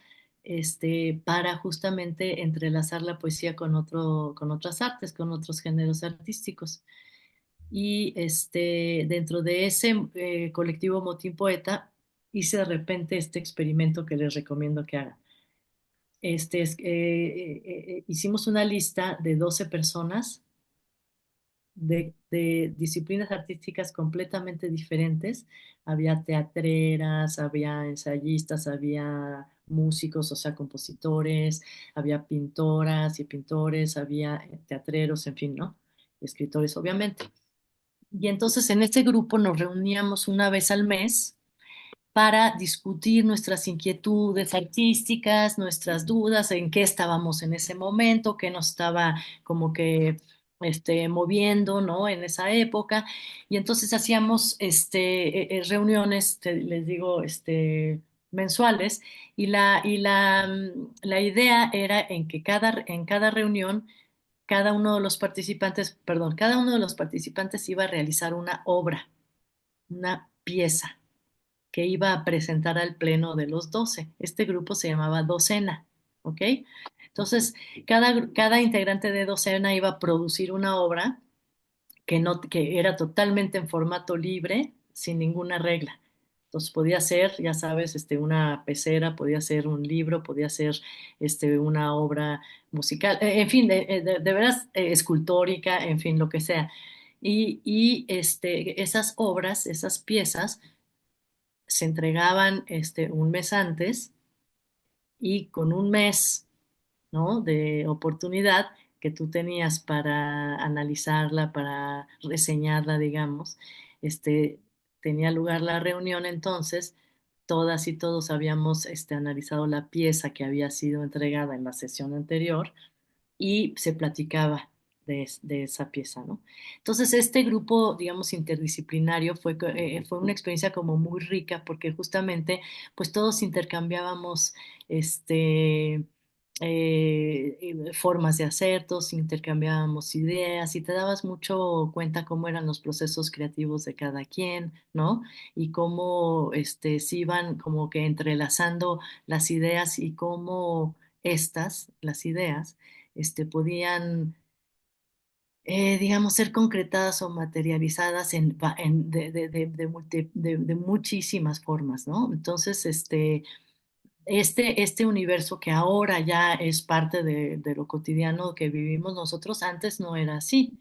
para justamente entrelazar la poesía con otras artes, con otros géneros artísticos. Y dentro de ese colectivo Motín Poeta hice de repente este experimento que les recomiendo que hagan. Hicimos una lista de 12 personas de disciplinas artísticas completamente diferentes. Había teatreras, había ensayistas, había músicos, o sea, compositores, había pintoras y pintores, había teatreros, en fin, ¿no? Escritores, obviamente. Y entonces en este grupo nos reuníamos una vez al mes para discutir nuestras inquietudes artísticas, nuestras dudas, en qué estábamos en ese momento, qué nos estaba como que moviendo, ¿no? En esa época. Y entonces hacíamos reuniones, les digo, mensuales, la idea era en que en cada reunión cada uno de los participantes, perdón, cada uno de los participantes iba a realizar una obra, una pieza que iba a presentar al pleno de los 12. Este grupo se llamaba Docena, ¿ok? Entonces, cada integrante de docena iba a producir una obra que, no, que era totalmente en formato libre, sin ninguna regla. Entonces podía ser, ya sabes, una pecera, podía ser un libro, podía ser una obra musical, en fin, de veras escultórica, en fin, lo que sea. Y esas obras, esas piezas, se entregaban un mes antes y con un mes, ¿no? De oportunidad que tú tenías para analizarla, para reseñarla, digamos, este, tenía lugar la reunión entonces, todas y todos habíamos analizado la pieza que había sido entregada en la sesión anterior y se platicaba de esa pieza, ¿no? Entonces, este grupo, digamos, interdisciplinario fue una experiencia como muy rica porque justamente, pues todos intercambiábamos, formas de hacer, todos intercambiábamos ideas y te dabas mucho cuenta cómo eran los procesos creativos de cada quien, ¿no? Y cómo, se iban como que entrelazando las ideas y cómo las ideas, podían, digamos, ser concretadas o materializadas de muchísimas formas, ¿no? Entonces, este universo que ahora ya es parte de lo cotidiano que vivimos nosotros, antes no era así.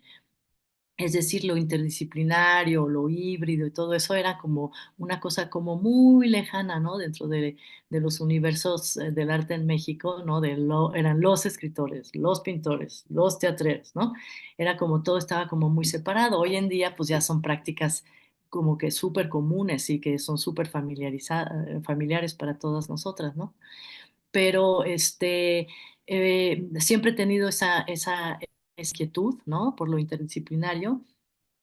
Es decir, lo interdisciplinario, lo híbrido y todo eso era como una cosa como muy lejana, ¿no? Dentro de los universos del arte en México, ¿no? Eran los escritores, los pintores, los teatreros, ¿no? Era como todo estaba como muy separado. Hoy en día, pues ya son prácticas como que súper comunes y que son súper familiares para todas nosotras, ¿no? Pero siempre he tenido esa inquietud, ¿no? Por lo interdisciplinario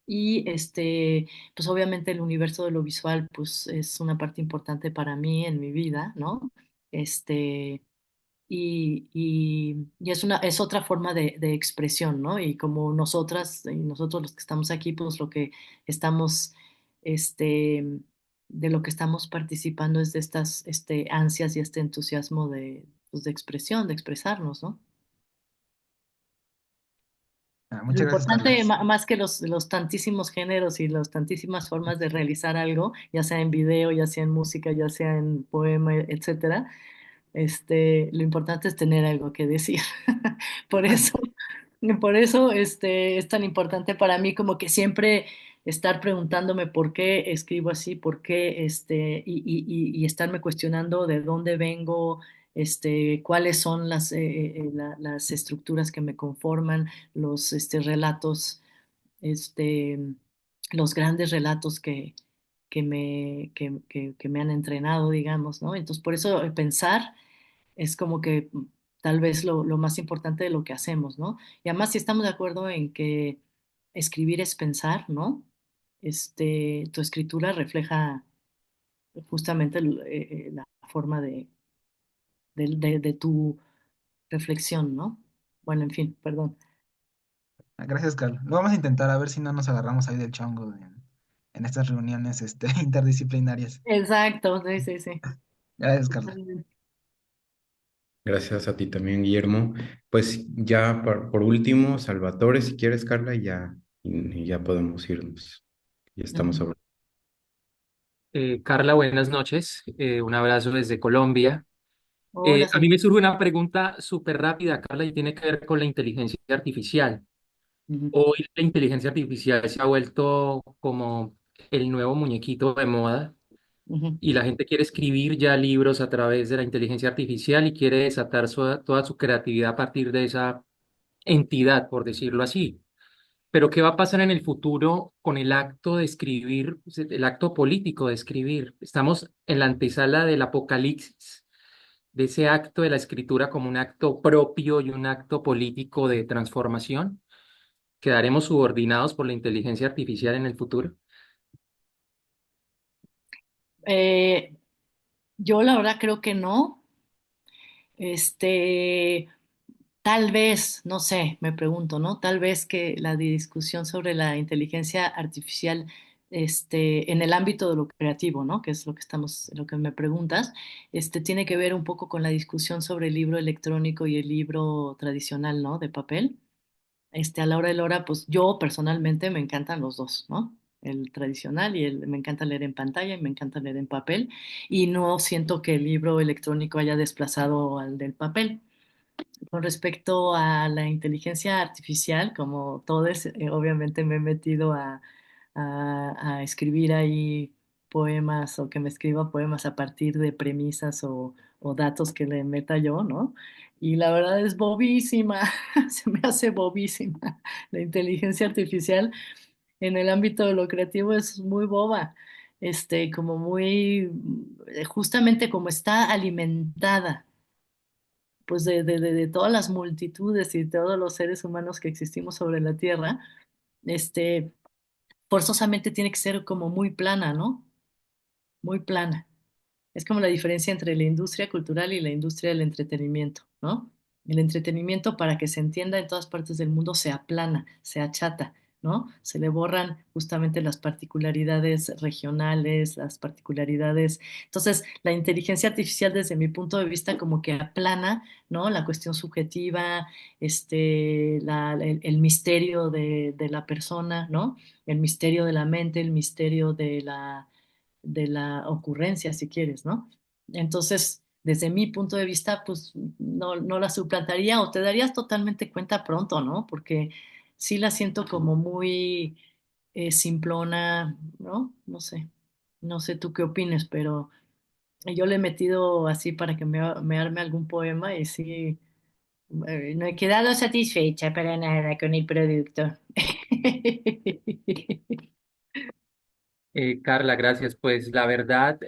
y pues obviamente el universo de lo visual, pues es una parte importante para mí en mi vida, ¿no? Este, y es otra forma de expresión, ¿no? Y como nosotras y nosotros los que estamos aquí, pues lo que estamos, este, de lo que estamos participando es de estas, ansias y este entusiasmo pues, de expresión, de expresarnos, ¿no? Lo Muchas gracias, Carla. importante, más que los tantísimos géneros y las tantísimas formas de realizar algo, ya sea en video, ya sea en música, ya sea en poema, etcétera, lo importante es tener algo que decir. Por eso, por eso, es tan importante para mí como que siempre estar preguntándome por qué escribo así, por qué, y estarme cuestionando de dónde vengo, cuáles son las estructuras que me conforman, los, relatos, este, los grandes relatos que me han entrenado, digamos, ¿no? Entonces, por eso pensar es como que tal vez lo más importante de lo que hacemos, ¿no? Y además, si estamos de acuerdo en que escribir es pensar, ¿no? Tu escritura refleja justamente la forma de tu reflexión, ¿no? Bueno, en fin, perdón. Gracias, Carla. Lo vamos a intentar a ver si no nos agarramos ahí del chongo en estas reuniones interdisciplinarias. Exacto, sí, sí, sí. Gracias, Carla. Totalmente. Gracias a ti también, Guillermo. Pues ya por último, Salvatore, si quieres, Carla, y ya podemos irnos. Ya estamos Ujú. sobre. Carla, buenas noches. Un abrazo desde Colombia. Hola, A mí me Salvador. surge una pregunta súper rápida, Carla, y tiene que ver con la inteligencia artificial. Ujú, Hoy la inteligencia artificial se ha vuelto como el nuevo muñequito de moda ujú. y la gente quiere escribir ya libros a través de la inteligencia artificial y quiere desatar toda su creatividad a partir de esa entidad, por decirlo así. Pero ¿qué va a pasar en el futuro con el acto de escribir, el acto político de escribir? Estamos en la antesala del apocalipsis, de ese acto de la escritura como un acto propio y un acto político de transformación. ¿Quedaremos subordinados por la inteligencia artificial en el futuro? Eh, yo la verdad creo que no. Este, Tal vez, no sé, me pregunto, ¿no? Tal vez que la discusión sobre la inteligencia artificial en el ámbito de lo creativo, ¿no? Que es lo que me preguntas, tiene que ver un poco con la discusión sobre el libro electrónico y el libro tradicional, ¿no? De papel. A la hora de la hora, pues yo personalmente me encantan los dos, ¿no? El tradicional me encanta leer en pantalla y me encanta leer en papel y no siento que el libro electrónico haya desplazado al del papel. Con respecto a la inteligencia artificial, como todos, obviamente me he metido a escribir ahí poemas o que me escriba poemas a partir de premisas o datos que le meta yo, ¿no? Y la verdad es bobísima, se me hace bobísima. La inteligencia artificial en el ámbito de lo creativo es muy boba, como muy, justamente como está alimentada pues de todas las multitudes y todos los seres humanos que existimos sobre la Tierra, este, forzosamente tiene que ser como muy plana, ¿no? Muy plana. Es como la diferencia entre la industria cultural y la industria del entretenimiento, ¿no? El entretenimiento, para que se entienda en todas partes del mundo, se aplana, se achata, ¿no? Se le borran justamente las particularidades regionales, las particularidades. Entonces, la inteligencia artificial, desde mi punto de vista, como que aplana, ¿no? La cuestión subjetiva, el misterio de la persona, ¿no? El misterio de la mente, el misterio de la ocurrencia, si quieres, ¿no? Entonces, desde mi punto de vista, pues no la suplantaría o te darías totalmente cuenta pronto, ¿no? Porque sí la siento como muy simplona, ¿no? No sé tú qué opines, pero yo le he metido así para que me arme algún poema y sí, no he quedado satisfecha para nada con el producto. Carla, gracias. Pues la verdad,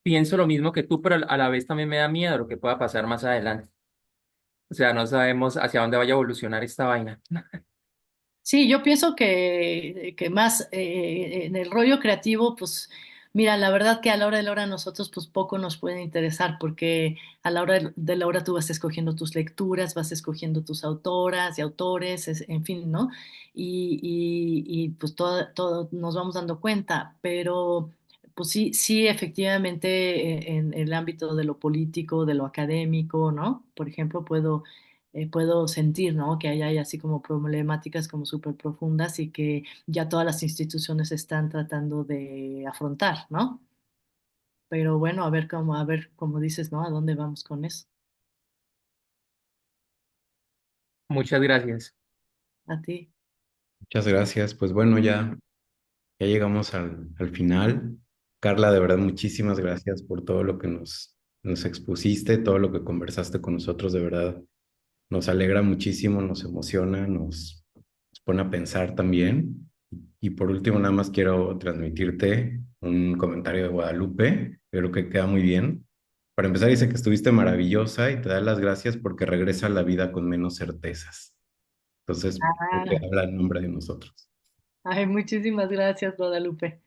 pienso lo mismo que tú, pero a la vez también me da miedo lo que pueda pasar más adelante. O sea, no sabemos hacia dónde vaya a evolucionar esta vaina. Sí, yo pienso que más en el rollo creativo, pues mira, la verdad que a la hora de la hora nosotros pues poco nos puede interesar porque a la hora de la hora tú vas escogiendo tus lecturas, vas escogiendo tus autoras y autores, en fin, ¿no? Pues todo nos vamos dando cuenta, pero pues sí, sí, efectivamente en el ámbito de lo político, de lo académico, ¿no? Por ejemplo, puedo sentir, ¿no? Que hay así como problemáticas como súper profundas y que ya todas las instituciones están tratando de afrontar, ¿no? Pero bueno, a ver cómo dices, ¿no? ¿A dónde vamos con eso? Muchas gracias. A ti. Muchas gracias. Pues bueno, ya llegamos al final. Carla, de verdad, muchísimas gracias por todo lo que nos expusiste, todo lo que conversaste con nosotros. De verdad, nos alegra muchísimo, nos emociona, nos pone a pensar también. Y por último, nada más quiero transmitirte un comentario de Guadalupe, creo que queda muy bien. Para empezar, dice que estuviste maravillosa y te da las gracias porque regresa a la vida con menos certezas. Entonces, creo que Ah, habla en nombre de nosotros. ay, muchísimas gracias, Guadalupe.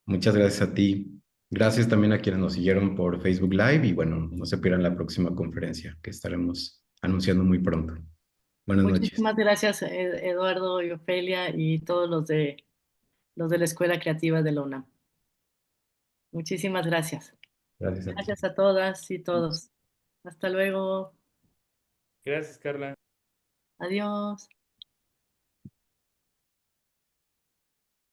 Muchas gracias a ti. Gracias también a quienes nos siguieron por Facebook Live y bueno, no se pierdan la próxima conferencia que estaremos anunciando muy pronto. Buenas noches. Muchísimas gracias, Eduardo y Ofelia y todos los de la Escuela Creativa de la UNAM. Muchísimas gracias. Gracias a ti. Gracias a todas y todos. Hasta luego. Gracias, Carla. Adiós.